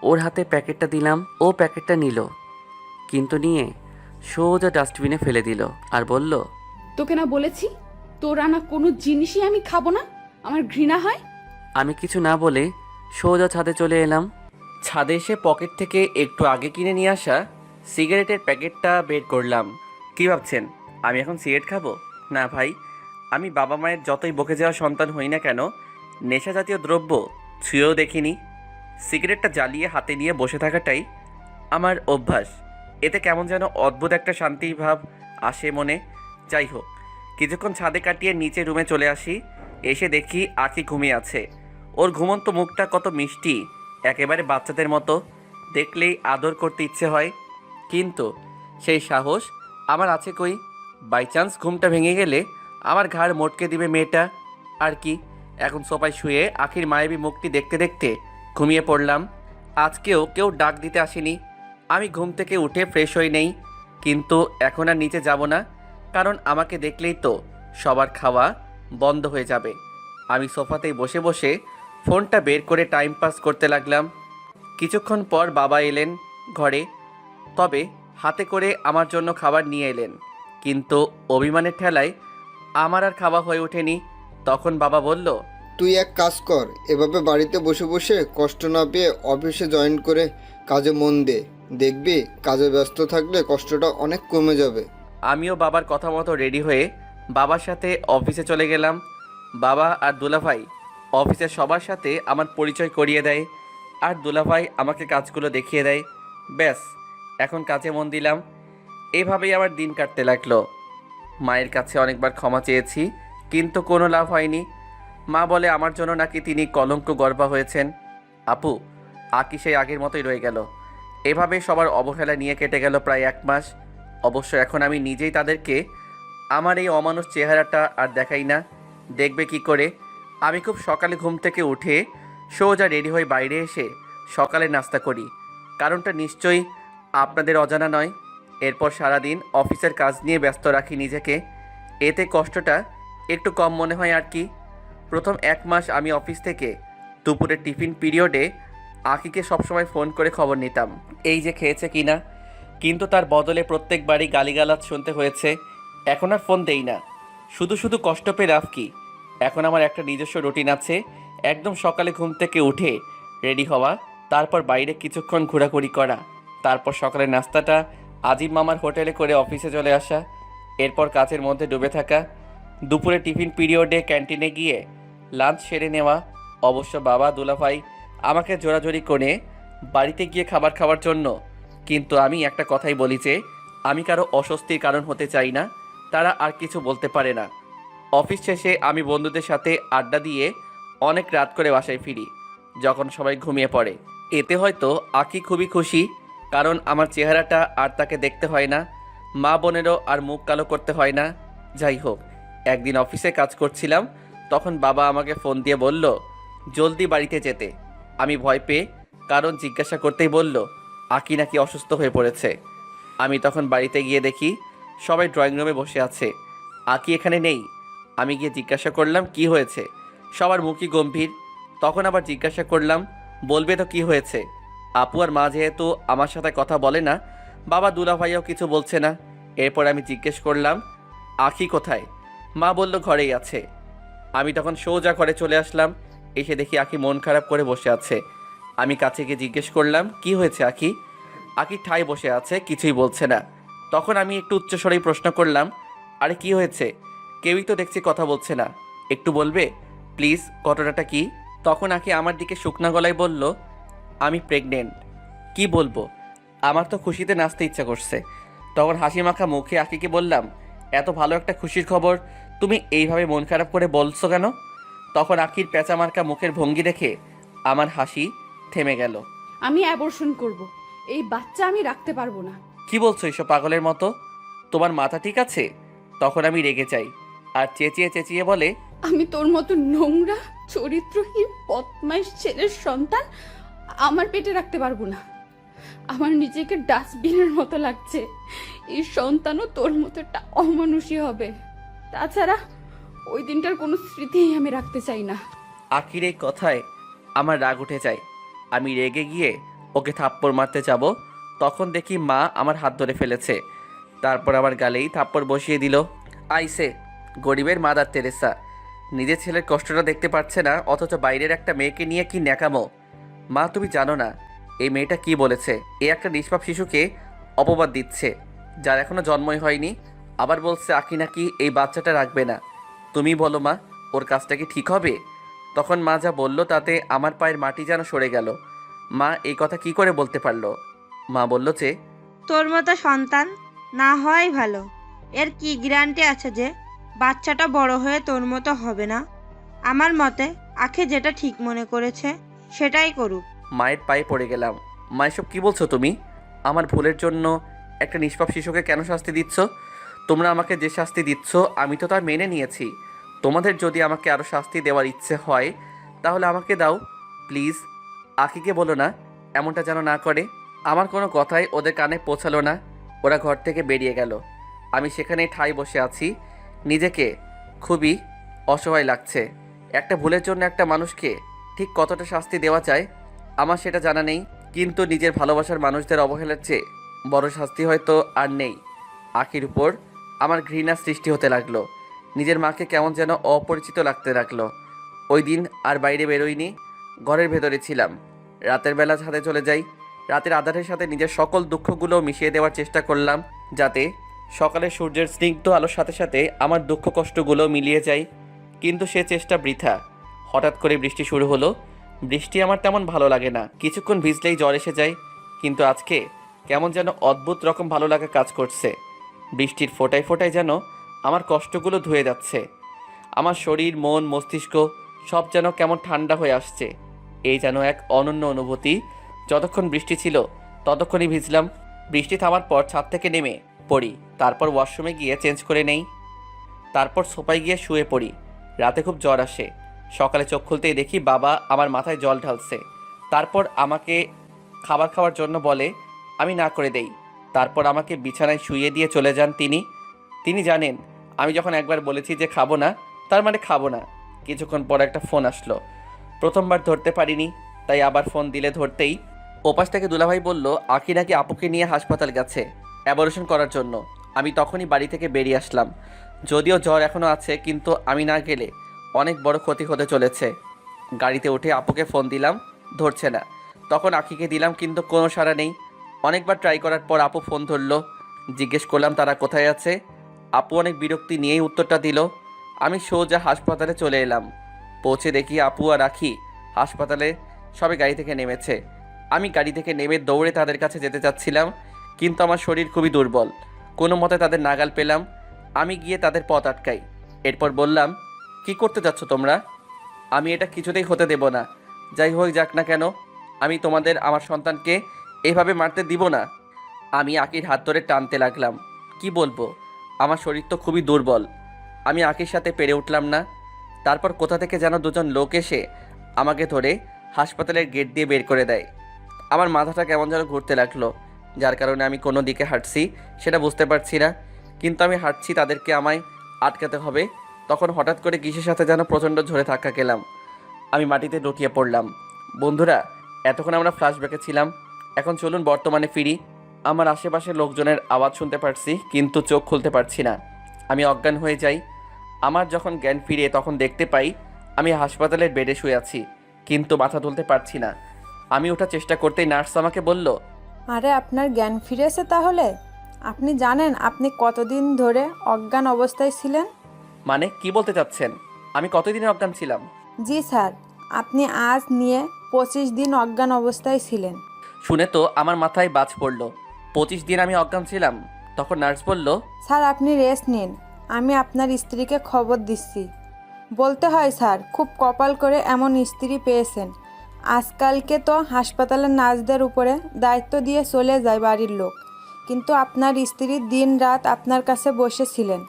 [SPEAKER 1] ওর হাতে প্যাকেটটা দিলাম। ও প্যাকেটটা নিল, কিন্তু নিয়ে সোজা ডাস্টবিনে ফেলে দিল আর বলল,
[SPEAKER 4] তোকে না বলেছি তোর আনা কোনো জিনিসই আমি খাবো না, আমার ঘৃণা হয়।
[SPEAKER 1] আমি কিছু না বলে সোজা ছাদে চলে এলাম। ছাদে এসে পকেট থেকে একটু আগে কিনে নিয়ে আসা সিগারেটের প্যাকেটটা বের করলাম। কি ভাবছেন আমি এখন সিগারেট খাবো? না ভাই, আমি বাবা মায়ের যতই বকে যাওয়া সন্তান হই না কেন, নেশা জাতীয় দ্রব্য ছুঁয়েও দেখিনি। সিগারেটটা জ্বালিয়ে হাতে নিয়ে বসে থাকাটাই আমার অভ্যাস। এতে কেমন যেন অদ্ভুত একটা শান্তি ভাব আসে মনে। যাই হোক, কিছুক্ষণ ছাদে কাটিয়ে নিচে রুমে চলে আসি। এসে দেখি আখি ঘুমিয়ে আছে। ওর ঘুমন্ত মুখটা কত মিষ্টি, একেবারে বাচ্চাদের মতো। দেখলেই আদর করতে ইচ্ছে হয়, কিন্তু সেই সাহস আমার আছে কই? বাই চান্স ঘুমটা ভেঙে গেলে আমার ঘাড় মটকে দিবে মেয়েটা। আর কি, এখন সোফায় শুয়ে আখির মায়াবী মুখটি দেখতে দেখতে ঘুমিয়ে পড়লাম। আজকেও কেউ ডাক দিতে আসেনি। আমি ঘুম থেকে উঠে ফ্রেশ হয়ে নেই, কিন্তু এখন আর নিচে যাব না, কারণ আমাকে দেখলেই তো সবার খাওয়া বন্ধ হয়ে যাবে। আমি সোফাতেই বসে বসে ফোনটা বের করে টাইম পাস করতে লাগলাম। কিছুক্ষণ পর বাবা এলেন ঘরে, তবে হাতে করে আমার জন্য খাবার নিয়ে এলেন, কিন্তু অভিমানের ঠেলায় আমার আর খাওয়া হয়ে ওঠেনি। তখন বাবা বলল,
[SPEAKER 5] তুই এক কাজ কর, এভাবে বাড়িতে বসে বসে কষ্ট না পেয়ে অফিসে জয়েন করে কাজে মন দে। দেখবি কাজে ব্যস্ত থাকলে কষ্টটা অনেক কমে যাবে।
[SPEAKER 1] আমিও বাবার কথা মতো রেডি হয়ে বাবার সাথে অফিসে চলে গেলাম। বাবা আর দুলাভাই অফিসের সবার সাথে আমার পরিচয় করিয়ে দেয়, আর দুলাভাই আমাকে কাজগুলো দেখিয়ে দেয়। ব্যাস, এখন কাজে মন দিলাম। এভাবেই আমার দিন কাটতে লাগলো। মায়ের কাছে অনেকবার ক্ষমা চেয়েছি, কিন্তু কোনো লাভ হয়নি। মা বলে আমার জন্য নাকি তিনি কলঙ্ক গর্ভা হয়েছেন। আপু, আকি সেই আগের মতোই রয়ে গেল। এভাবে সবার অবহেলা নিয়ে কেটে গেল প্রায় 1 মাস। অবশ্য এখন আমি নিজেই তাদেরকে আমার এই অমানুষ চেহারাটা আর দেখাই না। দেখবে কি করে? আমি খুব সকালে ঘুম থেকে উঠে সোজা রেডি হয়ে বাইরে এসে সকালে নাস্তা করি। কারণটা নিশ্চয়ই আপনাদের অজানা নয়। এরপর সারাদিন অফিসের কাজ নিয়ে ব্যস্ত রাখি নিজেকে। এতে কষ্টটা একটু কম মনে হয় আর কি। প্রথম 1 মাস আমি অফিস থেকে দুপুরের টিফিন পিরিয়ডে আকিকে সবসময় ফোন করে খবর নিতাম, এই যে খেয়েছে কিনা, কিন্তু তার বদলে প্রত্যেকবারই গালিগালাজ শুনতে হয়েছে। এখন আর ফোন দেই না। শুধু শুধু কষ্ট পেয়ে লাভ কি? এখন আমার একটা নিজস্ব রুটিন আছে। একদম সকালে ঘুম থেকে উঠে রেডি হওয়া, তারপর বাইরে কিছুক্ষণ ঘোরাঘুরি করা, তারপর সকালের নাস্তাটা আজিম মামার হোটেলে করে অফিসে চলে আসা, এরপর কাজের মধ্যে ডুবে থাকা, দুপুরে টিফিন পিরিয়ডে ক্যান্টিনে গিয়ে লাঞ্চ সেরে নেওয়া। অবশ্য বাবা দুলাভাই আমাকে জোরাজোরি করে বাড়িতে গিয়ে খাবার খাওয়ার জন্য, কিন্তু আমি একটা কথাই বলি যে আমি কারো অস্বস্তির কারণ হতে চাই না। তারা আর কিছু বলতে পারে না। অফিস শেষে আমি বন্ধুদের সাথে আড্ডা দিয়ে অনেক রাত করে বাসায় ফিরি, যখন সবাই ঘুমিয়ে পড়ে। এতে হয়তো আকি খুবই খুশি, কারণ আমার চেহারাটা আর তাকে দেখতে হয় না, মা বোনেরও আর মুখ কালো করতে হয় না। যাই হোক, একদিন অফিসে কাজ করছিলাম, তখন বাবা আমাকে ফোন দিয়ে বলল জলদি বাড়িতে যেতে। আমি ভয় পেয়ে কারণ জিজ্ঞাসা করতেই বলল আকি নাকি অসুস্থ হয়ে পড়েছে। আমি তখন বাড়িতে গিয়ে দেখি সবাই ড্রয়িং রুমে বসে আছে, আকি এখানে নেই। আমি গিয়ে জিজ্ঞাসা করলাম কি হয়েছে, সবার মুখই গম্ভীর। তখন আবার জিজ্ঞাসা করলাম বলবে তো কি হয়েছে। আপু আর মা যেহেতু আমার সাথে কথা বলে না, বাবা দুলাভাইও কিছু বলছে না। এরপর আমি জিজ্ঞেস করলাম আকি কোথায়? মা বলল ঘরেই আছে। আমি তখন সোজা ঘরে চলে আসলাম। এসে দেখি আকি মন খারাপ করে বসে আছে। আমি কাছে গিয়ে জিজ্ঞেস করলাম কি হয়েছে আকি? আকি ঠায় বসে আছে, কিছুই বলছে না। তখন আমি একটু উচ্চস্বরেই প্রশ্ন করলাম আরে কি হয়েছে? কেউই তো দেখছি কথা বলছে না, একটু বলবে প্লিজ ঘটনাটা কি? তখন আকি আমার দিকে শুকনা গলায় বলল আমি প্রেগনেন্ট। কি বলবো, আমার তো খুশিতে নাচতে ইচ্ছা করছে। তখন হাসি মাখা মুখে আকিকে বললাম এত ভালো একটা খুশির খবর তুমি এইভাবে মন খারাপ করে বলছো কেন? তখন আকির পেঁচা মার্কা মুখের ভঙ্গি দেখে আমার হাসি থেমে গেল।
[SPEAKER 4] আমি অ্যাবর্শন করব। এই বাচ্চা আমি রাখতে পারবো না।
[SPEAKER 1] কি বলছো এসব পাগলের মতো? তোমার মাথা ঠিক আছে? তখন আমি রেগে যাই আর চেঁচিয়ে চেঁচিয়ে বলে
[SPEAKER 4] আমি তোর মতো নোংরা চরিত্রহীন বদমাইশ ছেলের সন্তান আমার পেটে রাখতে পারবো না। আমার নিজেকে ডাস্টবিনের মতো লাগছে। এই সন্তানও তোর মতো একটা অমানুষই হবে। তাছাড়া ওই দিনটার কোনো স্মৃতিই আমি রাখতে চাই না।
[SPEAKER 1] আখির এই কথায় আমার রাগ উঠে যায়। আমি রেগে গিয়ে ওকে থাপ্পড় মারতে যাব, তখন দেখি মা আমার হাত ধরে ফেলেছে। তারপর আমার গালেই থাপ্পড় বসিয়ে দিল। আইসে গরিবের মাদার তেরেসা, নিজের ছেলের কষ্টটা দেখতে পাচ্ছে না, অথচ বাইরের একটা মেয়েকে নিয়ে কি ন্যাকামো। মা তুমি জানো না এই মেয়েটা কি বলেছে? এ একটা নিষ্পাপ শিশুকে অপবাদ দিচ্ছে, যার এখনো জন্মই হয়নি। আবার বলছে আকি নাকি এই বাচ্চাটা রাখবে না। তুমি বলো মা, ওর কাজটা কি ঠিক হবে? তখন মা যা বলল তাতে আমার পায়ের মাটি যেন সরে গেল। মা এই কথা কি করে বলতে পারলো? মা বলল যে
[SPEAKER 9] তোর মতো সন্তান না হওয়াই ভালো। এর কি গ্যারান্টি আছে যে বাচ্চাটা বড় হয়ে তোর মতো হবে না? আমার মতে আখে যেটা ঠিক মনে করেছে সেটাই করুক।
[SPEAKER 1] মায়ের পায়ে পড়ে গেলাম। মা এসব কী বলছো তুমি? আমার ভুলের জন্য একটা নিষ্পাপ শিশুকে কেন শাস্তি দিচ্ছ? তোমরা আমাকে যে শাস্তি দিচ্ছ আমি তো তার মেনে নিয়েছি। তোমাদের যদি আমাকে আরও শাস্তি দেওয়ার ইচ্ছে হয় তাহলে আমাকে দাও প্লিজ। আকিকে বলো না এমনটা যেন না করে। আমার কোনো কথাই ওদের কানে পৌঁছালো না। ওরা ঘর থেকে বেরিয়ে গেল। আমি সেখানেই ঠাই বসে আছি। নিজেকে খুবই অসহায় লাগছে। একটা ভুলের জন্য একটা মানুষকে ঠিক কতটা শাস্তি দেওয়া যায় আমার সেটা জানা নেই। কিন্তু নিজের ভালোবাসার মানুষদের অবহেলার চেয়ে বড় শাস্তি হয়তো আর নেই। আখির উপর আমার ঘৃণা সৃষ্টি হতে লাগলো। নিজের মাকে কেমন যেন অপরিচিত লাগতে লাগলো। ওই দিন আর বাইরে বেরোইনি, ঘরের ভেতরে ছিলাম। রাতের বেলা ছাদে চলে যাই। রাতের আঁধারের সাথে নিজের সকল দুঃখগুলো মিশিয়ে দেওয়ার চেষ্টা করলাম, যাতে সকালে সূর্যের স্নিগ্ধ আলোর সাথে সাথে আমার দুঃখ কষ্টগুলো মিলিয়ে যায়। কিন্তু সে চেষ্টা বৃথা। হঠাৎ করে বৃষ্টি শুরু হলো। বৃষ্টি আমার তেমন ভালো লাগে না, কিছুক্ষণ ভিজলেই জ্বর এসে যায়। কিন্তু আজকে কেমন যেন অদ্ভুত রকম ভালো লাগা কাজ করছে। বৃষ্টির ফোঁটায় ফোঁটায় যেন আমার কষ্টগুলো ধুয়ে যাচ্ছে। আমার শরীর, মন, মস্তিষ্ক সব যেন কেমন ঠান্ডা হয়ে আসছে। এই যেন এক অনন্য অনুভূতি। যতক্ষণ বৃষ্টি ছিল ততক্ষণই ভিজলাম। বৃষ্টি থামার পর ছাদ থেকে নেমে পড়ি, তারপর ওয়াশরুমে গিয়ে চেঞ্জ করে নেই, তারপর সোফায় গিয়ে শুয়ে পড়ি। রাতে খুব জ্বর আসে। সকালে চোখ খুলতেই দেখি বাবা আমার মাথায় জল ঢালছে। তারপর আমাকে খাবার খাওয়ার জন্য বলে, আমি না করে দেই। তারপর আমাকে বিছানায় শুইয়ে দিয়ে চলে যান তিনি। তিনি জানেন আমি যখন একবার বলেছি যে খাবো না, তার মানে খাবো না। কিছুক্ষণ পর একটা ফোন আসলো। প্রথমবার ধরতে পারিনি, তাই আবার ফোন দিলে ধরতেই ওপাশ থেকে দুলাভাই বলল, আখি নাকি আপুকে নিয়ে হাসপাতাল গেছে অ্যাবর্শন করার জন্য। আমি তখনই বাড়ি থেকে বেরিয়ে আসলাম। যদিও জ্বর এখনও আছে, কিন্তু আমি না গেলে অনেক বড় ক্ষতি হতে চলেছে। গাড়িতে উঠে আপুকে ফোন দিলাম, ধরছে না। তখন আখিকে দিলাম, কিন্তু কোনো সাড়া নেই। অনেকবার ট্রাই করার পর আপু ফোন ধরলো। জিজ্ঞেস করলাম তারা কোথায় আছে। আপু অনেক বিরক্তি নিয়েই উত্তরটা দিল। আমি সোজা হাসপাতালে চলে এলাম। পৌঁছে দেখি আপু আর আখি হাসপাতালে সবে গাড়ি থেকে নেমেছে। আমি গাড়ি থেকে নেমে দৌড়ে তাদের কাছে যেতে চাচ্ছিলাম, কিন্তু আমার শরীর খুবই দুর্বল। কোনো মতে তাদের নাগাল পেলাম। আমি গিয়ে তাদের পথ আটকাই। এরপর বললাম, কি করতে যাচ্ছ তোমরা? আমি এটা কিছুতেই হতে দেব না। যাই হোক যাক না কেন, আমি তোমাদের আমার সন্তানকে এইভাবে মারতে দিব না। আমি আকির হাত ধরে টানতে লাগলাম। কি বলবো, আমার শরীর তো খুবই দুর্বল। আমি আকির সাথে পেরে উঠলাম না। তারপর কোথা থেকে যেন দুজন লোক এসে আমাকে ধরে হাসপাতালের গেট দিয়ে বের করে দেয়। আমার মাথাটা কেমন যেন ঘুরতে লাগলো, যার কারণে আমি কোনো দিকে হাঁটছি সেটা বুঝতে পারছি না। কিন্তু আমি হাঁটছি, তাদেরকে আমায় আটকাতে হবে। তখন হঠাৎ করে কিসের সাথে যেন প্রচণ্ড ঝরে ধাক্কা খেলাম। আমি মাটিতে লুটিয়ে পড়লাম। বন্ধুরা, এতক্ষণ আমরা ফ্ল্যাশব্যাকে ছিলাম, এখন চলুন বর্তমানে ফিরি। আমার আশেপাশে লোকজনের আওয়াজ শুনতে পারছি, কিন্তু চোখ খুলতে পারছি না। আমি অজ্ঞান হয়ে যাই। আমার যখন জ্ঞান ফিরে, তখন দেখতে পাই আমি হাসপাতালের বেডে শুয়ে আছি, কিন্তু মাথা তুলতে পারছি না। আমি ওঠার চেষ্টা করতেই নার্স আমাকে বলল,
[SPEAKER 10] আরে আপনার জ্ঞান ফিরেছে তাহলে? আপনি জানেন আপনি কতদিন ধরে অজ্ঞান অবস্থায় ছিলেন?
[SPEAKER 1] মানে কি বলতে চাচ্ছেন? আমি কতদিনে অজ্ঞান ছিলাম?
[SPEAKER 10] জি স্যার, আপনি আজ নিয়ে 25 দিন অজ্ঞান অবস্থায় ছিলেন।
[SPEAKER 1] শুনে তো আমার মাথায় বাজ পড়ল। 25 দিন আমি অজ্ঞান ছিলাম? তখন নার্স বলল,
[SPEAKER 10] স্যার আপনি রেস্ট নিন, আমি আপনার স্ত্রীকে খবর দিচ্ছি। বলতে হয় স্যার, খুব কপাল করে এমন স্ত্রী পেয়েছেন। আজকালকে তো হাসপাতালের নার্সদের উপরে দায়িত্ব দিয়ে চলে যায় বাড়ির লোক, কিন্তু আপনার স্ত্রী দিন রাত আপনার কাছে বসেছিলেন,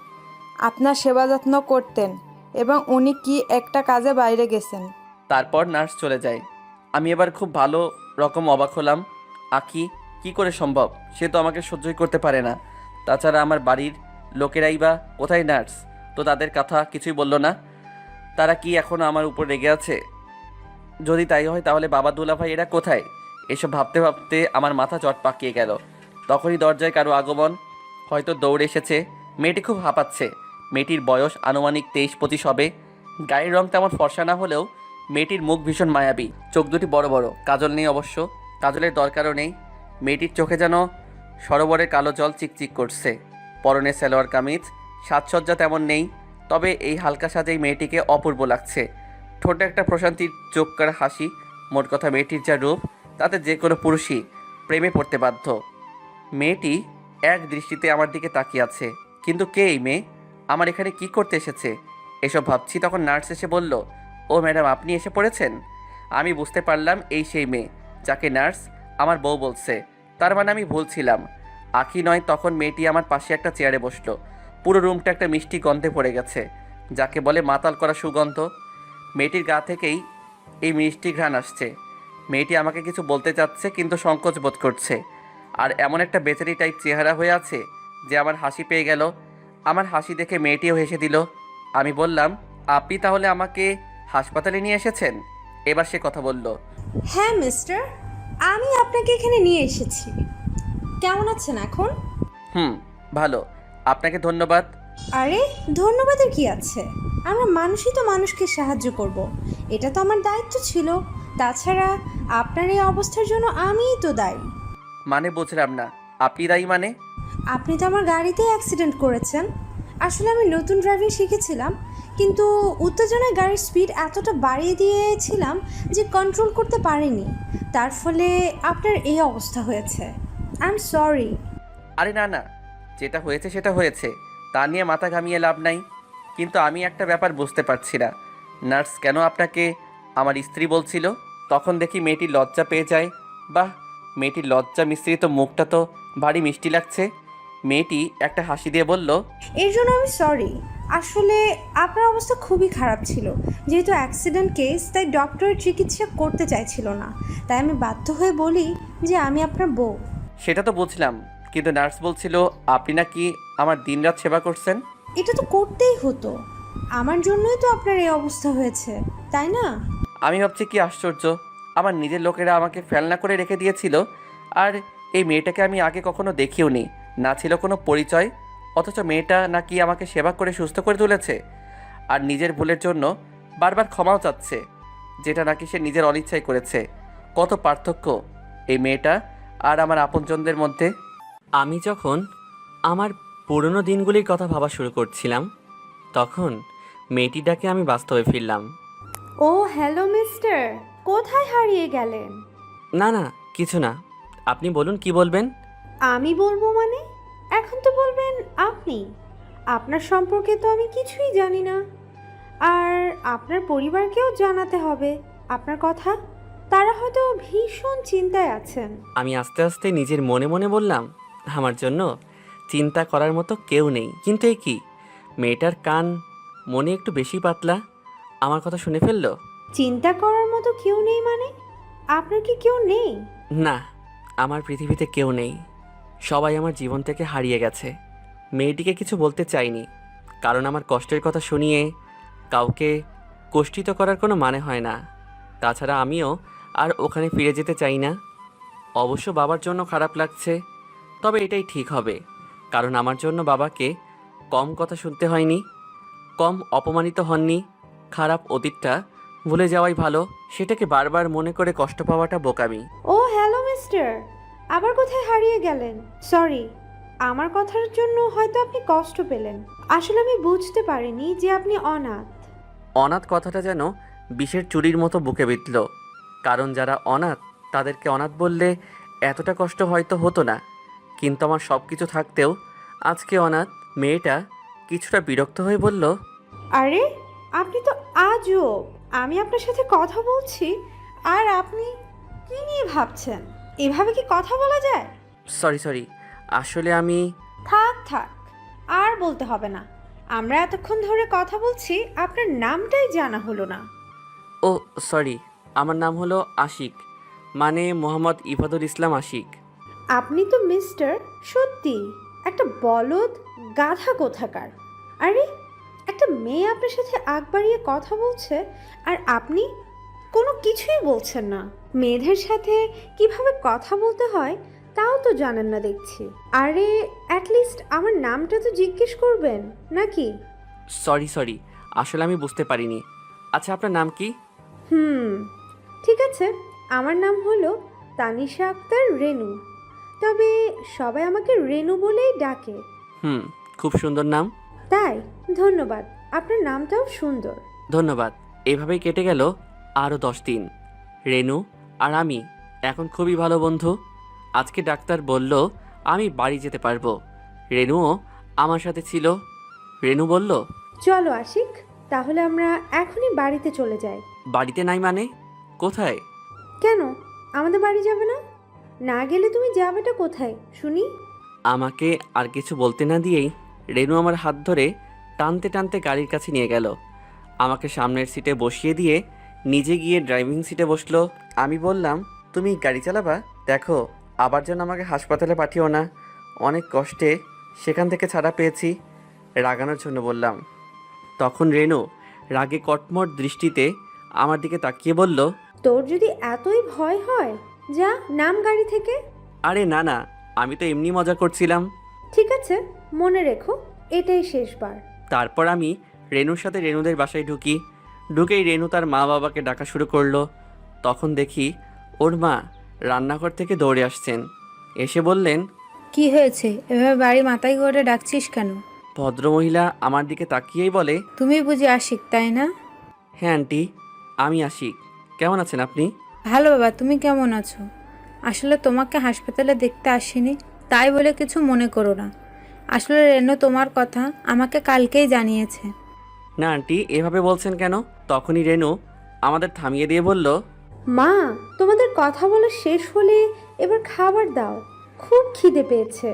[SPEAKER 10] আপনার সেবা যত্ন করতেন, এবং উনি কি একটা কাজে বাইরে গেছেন।
[SPEAKER 1] তারপর নার্স চলে যায়। আমি এবার খুব ভালো রকম অবাক হলাম। আখি কি করে সম্ভব? সে তো আমাকে সহ্যই করতে পারে না। তাছাড়া আমার বাড়ির লোকেরাই বা কোথায়? নার্স তো তাদের কথা কিছুই বলল না। তারা কি এখনও আমার উপর রেগে আছে? যদি তাই হয় তাহলে বাবা, দুলাভাই এরা কোথায়? এসব ভাবতে ভাবতে আমার মাথা চট পাকিয়ে গেল। তখনই দরজায় কারো আগমন, হয়তো দৌড়ে এসেছে। মেয়েটি খুব হাঁপাচ্ছে। মেয়েটির বয়স আনুমানিক 23-25 হবে। গায়ের রং তেমন ফর্সা না হলেও মেয়েটির মুখ ভীষণ মায়াবী, চোখ দুটি বড় বড়। কাজল নেই অবশ্য, কাজলের দরকারও নেই। মেয়েটির চোখে যেন সরোবরের কালো জল চিকচিক করছে। পরনে সালোয়ার কামিজ, সাজসজ্জা তেমন নেই, তবে এই হালকা সাজেই মেয়েটিকে অপূর্ব লাগছে। ঠোঁটে একটা প্রশান্তির চোখকার হাসি। মোট কথা, মেয়েটির যা রূপ, তাতে যে কোনো পুরুষই প্রেমে পড়তে বাধ্য। মেয়েটি এক দৃষ্টিতে আমার দিকে তাকিয়ে আছে। কিন্তু কে এই মেয়ে? আমার এখানে কি করতে এসেছে? এসব ভাবছি, তখন নার্স এসে বলল, ও ম্যাডাম, আপনি এসে পড়েছেন। আমি বুঝতে পারলাম এই সেই মেয়ে যাকে নার্স আমার বউ বলছে। তার মানে আমি ভুল ছিলাম। আখি নয়। তখন মেয়েটি আমার পাশে একটা চেয়ারে বসলো। পুরো রুমটা একটা মিষ্টি গন্ধে পড়ে গেছে, যাকে বলে মাতাল করা সুগন্ধ। মেয়েটির গা থেকেই এই মিষ্টি ঘ্রাণ আসছে। মেয়েটি আমাকে কিছু বলতে চাচ্ছে, কিন্তু সংকোচ বোধ করছে। আর এমন একটা বেচারি টাইপ চেহারা হয়ে আছে যে আমার হাসি পেয়ে গেল। আমার হাসি দেখে মেয়েটিও হেসে দিল। আমি বললাম, আপনি তাহলে আমাকে হাসপাতালে নিয়ে এসেছেন? এবার সে কথা বলল,
[SPEAKER 3] হ্যাঁ মিস্টার, আমি আপনাকে এখানে নিয়ে এসেছি। কেমন আছেন এখন?
[SPEAKER 1] ভালো। আপনাকে ধন্যবাদ।
[SPEAKER 3] আরে ধন্যবাদের কি আছে, আমরা মানুষই তো মানুষকে সাহায্য করব, এটা তো আমার দায়িত্ব ছিল। তাছাড়া আপনার এই অবস্থার জন্য আমিই তো দায়ী।
[SPEAKER 1] মানে বুঝলাম না, আপনি দায়ী মানে?
[SPEAKER 3] আপনি তো আমার গাড়িতেই অ্যাক্সিডেন্ট করেছেন। আসলে আমি নতুন ড্রাইভিং শিখেছিলাম, কিন্তু উত্তেজনায় গাড়ির স্পিড এতটা বাড়িয়ে দিয়েছিলাম যে কন্ট্রোল করতে পারিনি। তার ফলে আপনার এই অবস্থা হয়েছে। I am sorry.
[SPEAKER 1] আরে না না, যেটা হয়েছে সেটা হয়েছে, তা নিয়ে মাথা ঘামিয়ে লাভ নাই। কিন্তু আমি একটা ব্যাপার বুঝতে পারছি না, নার্স কেন আপনাকে আমার স্ত্রী বলছিল? তখন দেখি মেয়েটি লজ্জা পেয়ে যায়। বাহ, মেয়েটির লজ্জা মিশ্রিত মুখটা তো ভারী মিষ্টি লাগছে। মেয়েটি একটা হাসি দিয়ে বলল,
[SPEAKER 3] এর জন্য আমি সরি। আসলে আপনার অবস্থা খুবই খারাপ ছিল, যেহেতু অ্যাক্সিডেন্ট কেস, তাই ডক্টরের চিকিৎসা করতে চাইছিল না। তাই আমি বাধ্য হয়ে বলি যে আমি আপনার বউ।
[SPEAKER 1] সেটা তো বুঝলাম, কিন্তু নার্স বলছিল আপনি নাকি আমার দিনরাত সেবা করছেন।
[SPEAKER 3] এটা তো করতেই হতো, আমার জন্যই তো আপনার এই অবস্থা হয়েছে, তাই না?
[SPEAKER 1] আমি ভাবছি কি আশ্চর্য, আমার নিজের লোকেরা আমাকে ফেলনা করে রেখে দিয়েছিল, আর এই মেয়েটাকে আমি আগে কখনো দেখিও নি, না ছিল কোনো পরিচয়, অথচ মেয়েটা নাকি আমাকে সেবা করে সুস্থ করে তুলেছে, আর নিজের ভুলের জন্য বারবার ক্ষমাও চাচ্ছে, যেটা নাকি সে নিজের অনিচ্ছায় করেছে। কত পার্থক্য এই মেয়েটা আর আমার আপনজনদের মধ্যে। আমি যখন আমার পুরনো দিনগুলির কথা ভাবা শুরু করছিলাম, তখন মেয়েটির ডাকে আমি বাস্তবে ফিরলাম।
[SPEAKER 3] ও হ্যালো মিস্টার, কোথায় হারিয়ে গেলেন?
[SPEAKER 1] না না, কিছু না, আপনি বলুন কি বলবেন।
[SPEAKER 3] আমি বলবো মানে? এখন তো বলবেন আপনি। আপনার সম্পর্কে তো আমি কিছুই জানি না, আর আপনার পরিবারকেও জানাতে হবে আপনার কথা। তারা হয়তো ভীষণ চিন্তায় আছেন।
[SPEAKER 1] আমি আস্তে আস্তে নিজের মনে মনে বললাম, আমার জন্য চিন্তা করার মতো কেউ নেই। কিন্তু এই কি, মেয়েটার কান মনে একটু বেশি পাতলা, আমার কথা শুনে ফেললো।
[SPEAKER 3] চিন্তা করার মতো কেউ নেই মানে? আপনার কি কেউ নেই?
[SPEAKER 1] না, আমার পৃথিবীতে কেউ নেই, সবাই আমার জীবন থেকে হারিয়ে গেছে। মেয়েটিকে কিছু বলতে চাইনি, কারণ আমার কষ্টের কথা শুনিয়ে কাউকে কষ্টিত করার কোনো মানে হয় না। তাছাড়া আমিও আর ওখানে ফিরে যেতে চাই না। অবশ্য বাবার জন্য খারাপ লাগছে, তবে এটাই ঠিক হবে, কারণ আমার জন্য বাবাকে কম কথা শুনতে হয়নি, কম অপমানিত হননি। খারাপ অতীতটা ভুলে যাওয়াই ভালো, সেটাকে বারবার মনে করে কষ্ট পাওয়াটা বোকামি।
[SPEAKER 3] ও হ্যালো মিস্টার, আবার কোথায় হারিয়ে গেলেন? সরি, আমার কথার জন্য হয়তো আপনি কষ্ট পেলেন। আসলে আমি বুঝতে পারিনি যে আপনি অনাথ।
[SPEAKER 1] অনাথ কথাটা যেন বিষের চুরির মতো বুকে বিঁধল, কারণ যারা অনাথ তাদেরকে অনাথ বললে এতটা কষ্ট হয়তো হতো না, কিন্তু আমার সব কিছু থাকতেও আজকে অনাথ। মেয়েটা কিছুটা বিরক্ত হয়ে বলল,
[SPEAKER 3] আরে আপনি তো আজব, আমি আপনার সাথে কথা বলছি আর আপনি কি নিয়ে ভাবছেন? এভাবে কি কথা বলা যায়?
[SPEAKER 1] সরি, আসলে আমি।
[SPEAKER 3] থাক থাক, আর বলতে হবে না। আমরা এতক্ষণ ধরে কথা বলছি, আপনার নামটাই জানা হলো না।
[SPEAKER 1] ও সরি, আমার নাম হলো আশিক, মানে মোহাম্মদ ইফাদুল ইসলাম আশিক।
[SPEAKER 3] আপনি তো মিস্টার সত্যি একটা বলদ গাধা কোথাকার। আরে একটা মেয়ে আপনার সাথে আগ বাড়িয়ে কথা বলছে আর আপনি কোনো কিছুই বলছেন না। মেয়েদের সাথে কিভাবে কথা বলতে হয় তাও তো জানেন না দেখছি। আরে অ্যাটলিস্ট আমার নামটা তো জিজ্ঞেস করবেন নাকি?
[SPEAKER 1] সরি, আসলে আমি বুঝতে পারিনি। আচ্ছা, আপনার নাম কি?
[SPEAKER 3] ঠিক আছে, আমার নাম হলো তানিশা আক্তার রেনু, তবে সবাই আমাকে রেনু বলেই ডাকে।
[SPEAKER 1] খুব সুন্দর নাম।
[SPEAKER 3] তাই? ধন্যবাদ, আপনার নামটাও সুন্দর।
[SPEAKER 1] ধন্যবাদ। এভাবেই কেটে গেল আরও 10 দিন। রেনু আর আমি এখন খুবই ভালো বন্ধু। আজকে ডাক্তার বলল আমি বাড়ি যেতে পারবো। রেনুও আমার সাথে ছিল। রেনু বলল,
[SPEAKER 3] চলো আশিক, তাহলে আমরা এখনই বাড়িতে চলে যাই।
[SPEAKER 1] বাড়িতে নাই মানে? কোথায়?
[SPEAKER 3] কেন, আমাদের বাড়ি যাবে না? না গেলে তুমি যাবেটা কোথায় শুনি?
[SPEAKER 1] আমাকে আর কিছু বলতে না দিয়েই রেনু আমার হাত ধরে টানতে টানতে গাড়ির কাছে নিয়ে গেল। আমাকে সামনের সিটে বসিয়ে দিয়ে নিজে গিয়ে ড্রাইভিং সিটে বসলো। আমি বললাম, তুমি গাড়ি চালাবা? দেখো, আবার যেন আমাকে হাসপাতালে পাঠিও না, অনেক কষ্টে সেখান থেকে ছাড়া পেয়েছি। রাগানোর জন্য বললাম। তখন রেনু রাগে কটমট দৃষ্টিতে আমার দিকে তাকিয়ে বলল,
[SPEAKER 3] তোর যদি এতই ভয় হয় যা নাম গাড়ি থেকে।
[SPEAKER 1] আরে না না, আমি তো এমনি মজা করছিলাম।
[SPEAKER 3] ঠিক আছে, মনে রেখো এটাই শেষবার।
[SPEAKER 1] তারপর আমি রেনুর সাথে রেনুদের বাসায় ঢুকেই রেনু তার মা বাবাকে ডাকা শুরু করলো। তখন দেখি ওর মা রান্নাঘর থেকে দৌড়ে আসছেন, এসে বললেন,
[SPEAKER 10] কি হয়েছে, এভাবে বাড়ি মাথায় করে ডাকছিস কেন?
[SPEAKER 1] ভদ্রমহিলা আমার দিকে তাকিয়েই বলে,
[SPEAKER 10] তুমি বুঝি আশিক তাই না?
[SPEAKER 1] হ্যাঁ আন্টি, আমি আশিক। কেমন আছেন আপনি?
[SPEAKER 10] ভালো বাবা, তুমি কেমন আছো? আসলে তোমাকে হাসপাতালে দেখতে আসিনি, তাই বলে কিছু মনে করো না। আসলে রেনু তোমার কথা আমাকে কালকেই জানিয়েছে।
[SPEAKER 1] না আন্টি, এভাবে বলছেন কেন? তখনই রেনু আমাদের থামিয়ে দিয়ে বলল,
[SPEAKER 3] মা, তোমাদের কথা বলা শেষ হলে এবার খাবার দাও, খুব খিদে পেয়েছে।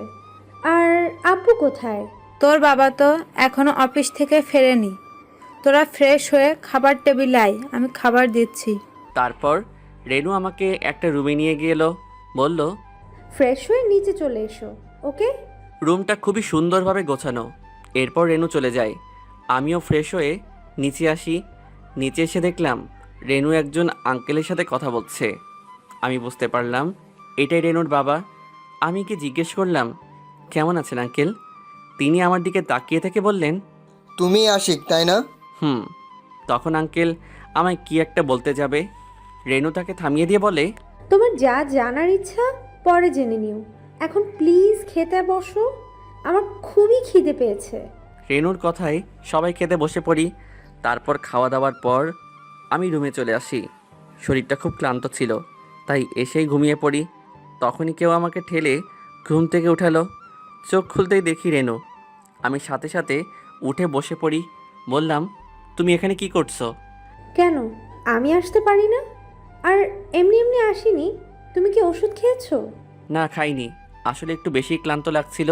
[SPEAKER 3] আর আব্বু কোথায়?
[SPEAKER 10] তোর বাবা তো এখনো অফিস থেকে ফেরেনি। তোরা ফ্রেশ হয়ে খাবার টেবিলে আয়, আমি খাবার দিচ্ছি।
[SPEAKER 1] তারপর রেনু আমাকে একটা রুমে নিয়ে গেল, বলল,
[SPEAKER 3] ফ্রেশ হয়ে নিচে চলে এসো, ওকে?
[SPEAKER 1] রুমটা খুবই সুন্দরভাবে গোছানো। এরপর রেনু চলে যায়, আমিও ফ্রেশ হয়ে নিচে আসি। নিচে এসে দেখলাম রেনু একজন আঙ্কেলের সাথে কথা বলছে। আমি বুঝতে পারলাম এটাই রেনুর বাবা। আমি কি জিজ্ঞেস করলাম, কেমন আছেন আঙ্কেল? তিনি আমার দিকে তাকিয়ে থেকে বললেন,
[SPEAKER 5] তুমি আশিক তাই না?
[SPEAKER 1] হুম। তখন আঙ্কেল আমায় কি একটা বলতে যাবে, রেনু তাকে থামিয়ে দিয়ে বলে,
[SPEAKER 3] তোমার যা জানার ইচ্ছা পরে জেনে নিও, এখন প্লিজ খেতে বসো, আমার খুবই খিদে পেয়েছে।
[SPEAKER 1] রেনুর কথায় সবাই খেতে বসে পড়ি। তারপর খাওয়া দাওয়ার পর আমি রুমে চলে আসি। শরীরটা খুব ক্লান্ত ছিল, তাই এসেই ঘুমিয়ে পড়ি। তখনই কেউ আমাকে ঠেলে ঘুম থেকে উঠালো। চোখ খুলতেই দেখি রেনু। আমি সাথে সাথে উঠে বসে পড়ি। বললাম, তুমি এখানে কি করছো?
[SPEAKER 3] কেন, আমি আসতে পারি না? আর এমনি এমনি আসিনি। তুমি কি ওষুধ খেয়েছো?
[SPEAKER 1] না, খাইনি। আসলে একটু বেশি ক্লান্ত লাগছিল,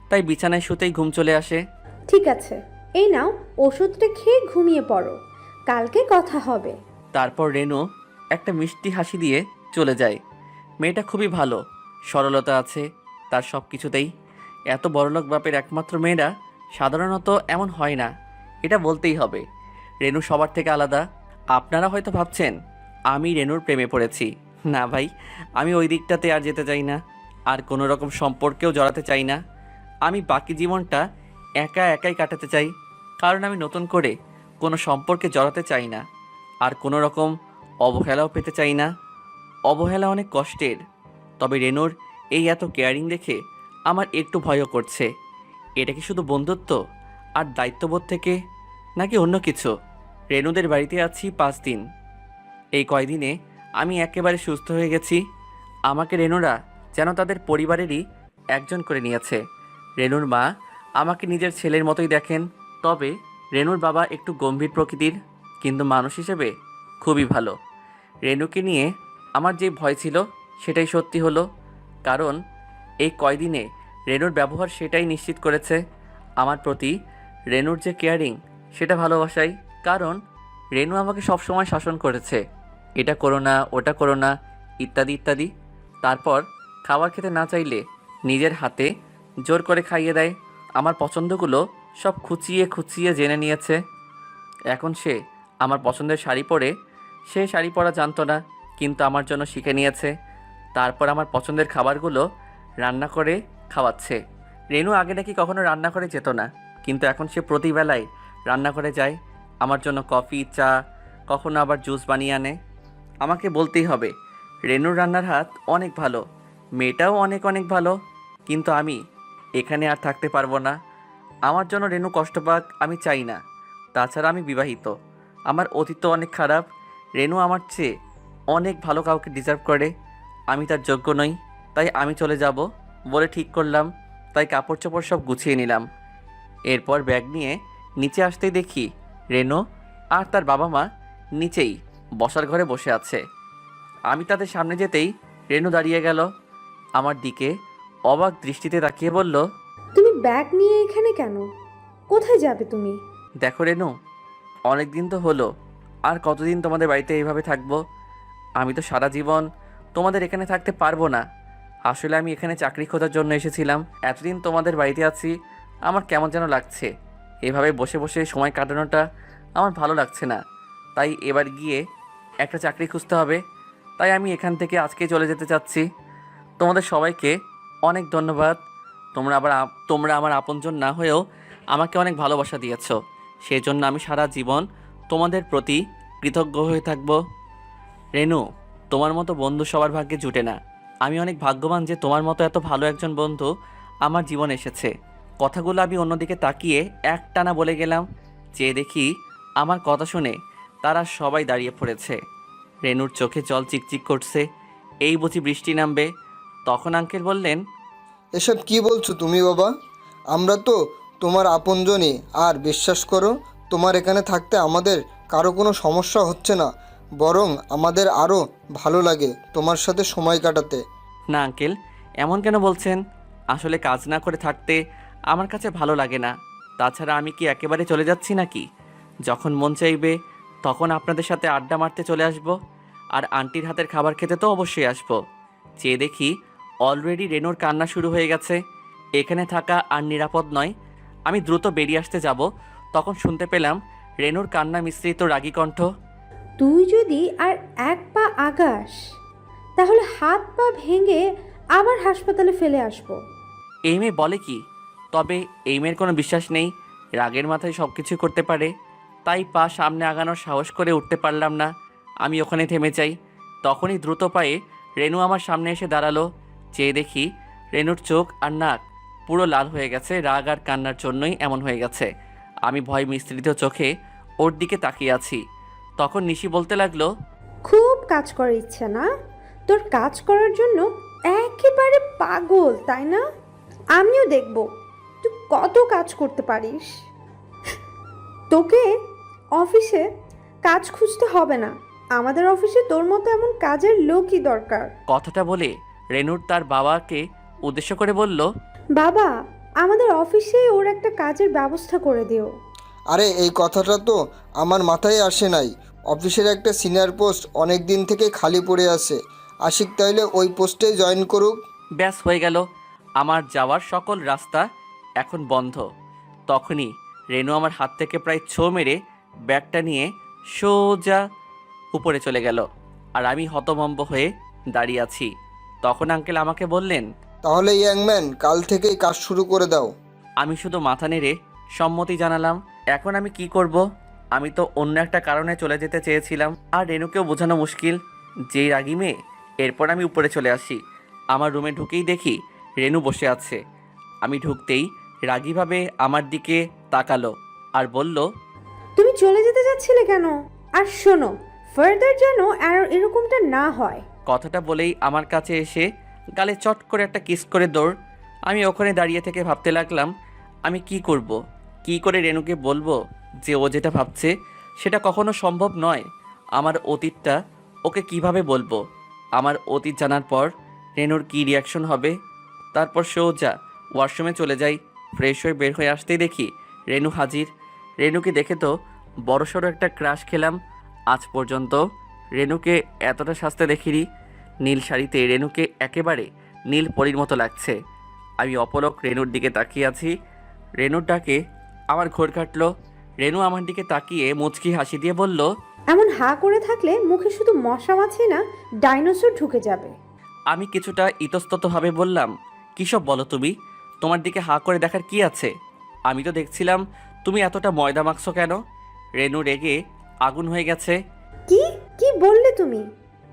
[SPEAKER 1] তাই বিছানায় শুতেই ঘুম চলে আসে।
[SPEAKER 3] ঠিক আছে, এই নাও ওষুধটা খেয়ে ঘুমিয়ে পড়ো, কালকে কথা হবে।
[SPEAKER 1] তারপর রেনু একটা মিষ্টি হাসি দিয়ে চলে যায়। মেয়েটা খুবই ভালো, সরলতা আছে তার সব কিছুতেই। এত বড়লোক বাপের একমাত্র মেয়েরা সাধারণত এমন হয় না, এটা বলতেই হবে। রেনু সবার থেকে আলাদা। আপনারা হয়তো ভাবছেন আমি রেনুর প্রেমে পড়েছি। না ভাই, আমি ওই দিকটাতে আর যেতে চাই না, আর কোনো রকম সম্পর্কেও জড়াতে চাই না। আমি বাকি জীবনটা একাই কাটাতে চাই, কারণ আমি নতুন করে কোনো সম্পর্কে জড়াতে চাই না, আর কোনো রকম অবহেলাও পেতে চাই না। অবহেলা অনেক কষ্টের। তবে রেনুর এই এত কেয়ারিং দেখে আমার একটু ভয়ও করছে। এটা কি শুধু বন্ধুত্ব আর দায়িত্ববোধ থেকে, নাকি অন্য কিছু? রেনুদের বাড়িতে আছি 5 দিন। এই কয়দিনে আমি একেবারে সুস্থ হয়ে গেছি। আমাকে রেনুরা যেন তাদের পরিবারেরই একজন করে নিয়েছে। রেনুর মা আমাকে নিজের ছেলের মতোই দেখেন। তবে রেনুর বাবা একটু গম্ভীর প্রকৃতির, কিন্তু মানুষ হিসেবে খুবই ভালো। রেনুকে নিয়ে আমার যে ভয় ছিল সেটাই সত্যি হলো, কারণ এই কয়দিনে রেনুর ব্যবহার সেটাই নিশ্চিত করেছে। আমার প্রতি রেনুর যে কেয়ারিং, সেটা ভালোবাসাই। কারণ রেনু আমাকে সবসময় শাসন করেছে, এটা করো না, ওটা করো না, ইত্যাদি ইত্যাদি। তারপর খাবার খেতে না চাইলে নিজের হাতে জোর করে খাইয়ে দেয়। আমার পছন্দগুলো সব খুঁচিয়ে খুঁচিয়ে জেনে নিয়েছে। এখন সে আমার পছন্দের শাড়ি পরে, সে শাড়ি পরা জানতো না, কিন্তু আমার জন্য শিখে নিয়েছে। তারপর আমার পছন্দের খাবারগুলো রান্না করে খাওয়াচ্ছে। রেনু আগে নাকি কখনো রান্না করে যেত না, কিন্তু এখন সে প্রতিবেলায় রান্না করে যায়। আমার জন্য কফি, চা, কখনো আবার জুস বানিয়ে আনে। আমাকে বলতেই হবে, রেনুর রান্নার হাত অনেক ভালো, মেয়েটাও অনেক অনেক ভালো। কিন্তু আমি এখানে আর থাকতে পারবো না। আমার জন্য রেনু কষ্ট পাক আমি চাই না। তাছাড়া আমি বিবাহিত, আমার অতীত অনেক খারাপ। রেনু আমার চেয়ে অনেক ভালো কাউকে ডিজার্ভ করে, আমি তার যোগ্য নই। তাই আমি চলে যাব বলে ঠিক করলাম। তাই কাপড় চোপড় সব গুছিয়ে নিলাম। এরপর ব্যাগ নিয়ে নিচে আসতেই দেখি রেনু আর তার বাবা মা নিচেই বসার ঘরে বসে আছে। আমি তাদের সামনে যেতেই রেনু দাঁড়িয়ে গেল, আমার দিকে অবাক দৃষ্টিতে তাকিয়ে বলল,
[SPEAKER 3] তুমি ব্যাগ নিয়ে এখানে কেন? কোথায় যাবে তুমি?
[SPEAKER 1] দেখো রেনু, অনেক দিন তো হলো, আর কতদিন তোমাদের বাড়িতে এইভাবে থাকবো? আমি তো সারা জীবন তোমাদের এখানে থাকতে পারবো না। আসলে আমি এখানে চাকরি খোঁজার জন্য এসেছিলাম। এতদিন তোমাদের বাড়িতে আছি, আমার কেমন যেন লাগছে। এভাবে বসে বসে সময় কাটানোটা আমার ভালো লাগছে না। তাই এবার গিয়ে একটা চাকরি খুঁজতে হবে। তাই আমি এখান থেকে আজকে চলে যেতে চাচ্ছি। তোমাদের সবাইকে অনেক ধন্যবাদ। তোমরা আমার আপনজন না হয়েও আমাকে অনেক ভালোবাসা দিয়েছো। সেই জন্য আমি সারা জীবন তোমাদের প্রতি কৃতজ্ঞ হয়ে থাকব। রেনু, তোমার মতো বন্ধু সবার ভাগ্যে জুটে না। আমি অনেক ভাগ্যবান যে তোমার মতো এত ভালো একজন বন্ধু আমার জীবনে এসেছে। কথাগুলো আমি অন্যদিকে তাকিয়ে একটানা বলে গেলাম। চেয়ে দেখি আমার কথা শুনে তারা সবাই দাঁড়িয়ে পড়েছে। রেনুর চোখে জল চিকচিক করছে। এই বুঝি বৃষ্টি নামবে। তখন আঙ্কেল বললেন,
[SPEAKER 5] এসব কি বলছো তুমি বাবা? আমরা তো তোমার আপনজনই। আর বিশ্বাস করো, তোমার এখানে থাকতে আমাদের কারো কোনো সমস্যা হচ্ছে না, বরং আমাদের আরও ভালো লাগে তোমার সাথে সময় কাটাতে।
[SPEAKER 1] না আঙ্কেল, এমন কেন বলছেন? আসলে কাজ না করে থাকতে আমার কাছে ভালো লাগে না। তাছাড়া আমি কি একেবারে চলে যাচ্ছি নাকি? যখন মন চাইবে তখন আপনাদের সাথে আড্ডা মারতে চলে আসব। আর আন্টির হাতের খাবার খেতে তো অবশ্যই আসব। চেয়ে দেখি অলরেডি রেনুর কান্না শুরু হয়ে গেছে। এখানে থাকা আর নিরাপদ নয়। আমি দ্রুত বেরিয়ে আসতে যাব, তখন শুনতে পেলাম রেনুর কান্না মিশ্রিত রাগী কণ্ঠ।
[SPEAKER 3] তুই যদি আর এক পা আগাস তাহলে হাত পা ভেঙে আবার হাসপাতালে ফেলে আসবো।
[SPEAKER 1] এই মেয়ে বলে কি? তবে এই মেয়ের কোনো বিশ্বাস নেই। রাগের মাথায় সব কিছু করতে পারে। তাই পা সামনে আগানোর সাহস করে উঠতে পারলাম না। আমি ওখানে থেমে যাই। তখনই দ্রুত পায়ে রেনু আমার সামনে এসে দাঁড়ালো। চেয়ে দেখি রেনুর চোখ আর নাক পুরো লাল হয়ে গেছে। রাগ আর কান্নার জন্যই এমন হয়ে গেছে। আমি ভয় মিশ্রিত চোখে ওর দিকে তাকিয়ে আছি। তখন নিশি বলতে লাগলো,
[SPEAKER 3] খুব কাজ করার ইচ্ছে না তোর? কাজ করার জন্য একেবারে পাগল, তাই না? আমিও দেখব তুই কত কাজ করতে পারিস। তোকে অফিসে কাজ খুঁজতে হবে না। আমাদের অফিসে তোর মতো এমন কাজের লোকই দরকার।
[SPEAKER 1] কথাটা বলে রেনুর তার বাবাকে উদ্দেশ্য করে বলল,
[SPEAKER 3] বাবা, আমাদের অফিসে ওর একটা কাজের ব্যবস্থা করে দিও।
[SPEAKER 5] আরে এই কথাটা তো আমার মাথায় আসে নাই। অফিসের একটা সিনিয়র পোস্ট অনেক দিন থেকে খালি পড়ে আছে। আশিক তাইলে ওই পোস্টেই জয়েন করুক।
[SPEAKER 1] ব্যাস হয়ে গেল। আমার যাওয়ার সকল রাস্তা এখন বন্ধ। তখনই রেনু আমার হাত থেকে প্রায় ছো মেরে ব্যাগটা নিয়ে সোজা উপরে চলে গেল। আর আমি হতভম্ব হয়ে দাঁড়িয়ে আছি। তখন আঙ্কেল আমাকে বললেন,
[SPEAKER 5] তাহলে ইয়াংম্যান, কাল থেকেই কাজ শুরু করে দাও।
[SPEAKER 1] আমি শুধু মাথা নেড়ে সম্মতি জানালাম। এখন আমি কি করব? আমি তো অন্য একটা কারণে চলে যেতে চেয়েছিলাম। আর রেনুকেও বোঝানো মুশকিল, যেই রাগী মেয়ে। এরপর আমি উপরে চলে আসি। আমার রুমে ঢুকেই দেখি রেনু বসে আছে। আমি ঢুকতেই রাগীভাবে আমার দিকে তাকালো আর বলল,
[SPEAKER 3] তুমি চলে যেতে যাচ্ছিলে কেন? আর শোনো, ফার্দার যেন আর এরকমটা না হয়।
[SPEAKER 1] কথাটা বলেই আমার কাছে এসে গালে চট করে একটা কিস করে দৌড়। আমি ওখানে দাঁড়িয়ে থেকে ভাবতে লাগলাম, আমি কি করব? কি করে রেনুকে বলবো যে ও যেটা ভাবছে সেটা কখনো সম্ভব নয়? আমার অতীতটা ওকে কিভাবে বলবো? আমার অতীত জানার পর রেনুর কী রিয়াকশন হবে? তারপর সোজা ওয়াশরুমে চলে যাই। ফ্রেশ হয়ে বের হয়ে আসতেই দেখি রেনু হাজির। রেনুকে দেখে তো বড়সড় একটা ক্রাশ খেলাম। আজ পর্যন্ত রেনুকে এতটা সাজতে দেখিনি। নীল শাড়িতে রেনুকে একেবারে নীল পরীর মতো লাগছে। আমি অপলক রেনুর দিকে তাকিয়ে আছি। রেনুর ডাকে আমার ঘোর কাটলো। রেনু আমার দিকে তাকিয়ে মুচকি হাসি দিয়ে বলল,
[SPEAKER 3] এমন হা করে থাকলে মুখে শুধু মশা মাছি না, ডাইনোসর ঢুকে যাবে।
[SPEAKER 1] আমি কিছুটা ইতস্ততভাবে বললাম, কী সব বলো তুমি? তোমার দিকে হা করে দেখার কি আছে? আমি তো দেখছিলাম তুমি এতটা ময়দা মাখছো কেন? রেনু রেগে আগুন হয়ে গেছে।
[SPEAKER 3] কি কি বললে তুমি?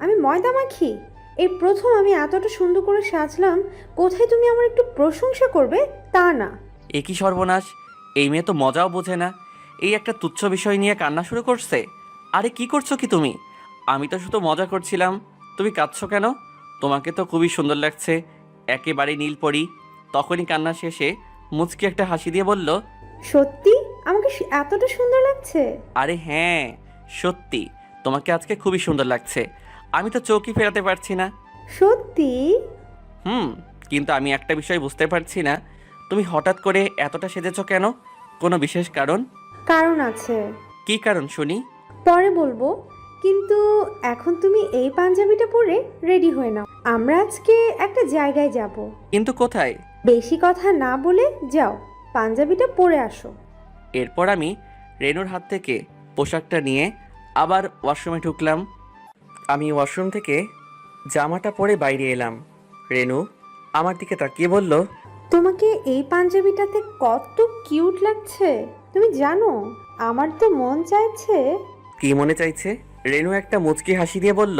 [SPEAKER 3] আমি ময়দা মাখি? এই প্রথম আমি এতটা সুন্দর করে সাজলাম, কোথায় তুমি আমার একটু প্রশংসা করবে তা না।
[SPEAKER 1] এ কি সর্বনাশ! এই মেয়ে তো মজাও বোঝে না। এই একটা তুচ্ছ বিষয় নিয়ে কান্না শুরু করছে। আরে কি করছো কি তুমি? আমি তো শুধু মজা করছিলাম। তুমি কাঁদছো কেন? তোমাকে তো খুবই সুন্দর লাগছে, একেবারে নীল পরি। তখনই কান্না শেষে মুচকি একটা হাসি দিয়ে বলল,
[SPEAKER 3] সত্যি আমাকে এতটা সুন্দর লাগছে?
[SPEAKER 1] আরে হ্যাঁ, সত্যি তোমাকে আজকে খুবই সুন্দর লাগছে। আমি তো চোখই ফেরাতে পারছি না।
[SPEAKER 3] সত্যি?
[SPEAKER 1] কিন্তু আমি একটা বিষয় বুঝতে পারছি না, তুমি হঠাৎ করে এতটা সেজেছো কেন? কোনো বিশেষ কারণ?
[SPEAKER 3] কারণ আছে।
[SPEAKER 1] কি কারণ শুনি?
[SPEAKER 3] পরে বলবো, কিন্তু এখন তুমি এই পাঞ্জাবিটা পরে রেডি হয়ে নাও। আমরা আজকে একটা জায়গায় যাব।
[SPEAKER 1] কিন্তু কোথায়?
[SPEAKER 3] বেশি কথা না বলে যাও, পাঞ্জাবিটা পরে আসো।
[SPEAKER 1] এরপর আমি রেনুর হাত থেকে পোশাকটা নিয়ে আবার ওয়াশরুমে ঢুকলাম। আমি ওয়াশরুম থেকে জামাটা পরে বাইরে এলাম। রেনু আমার দিকে তাকিয়ে বলল,
[SPEAKER 3] তোমাকে এই পাঞ্জাবিটাতে কত কিউট লাগছে তুমি জানো, আমার তো মন চাইছে।
[SPEAKER 1] কি মনে চাইছে? রেনু একটা মুচকি হাসি দিয়ে বলল।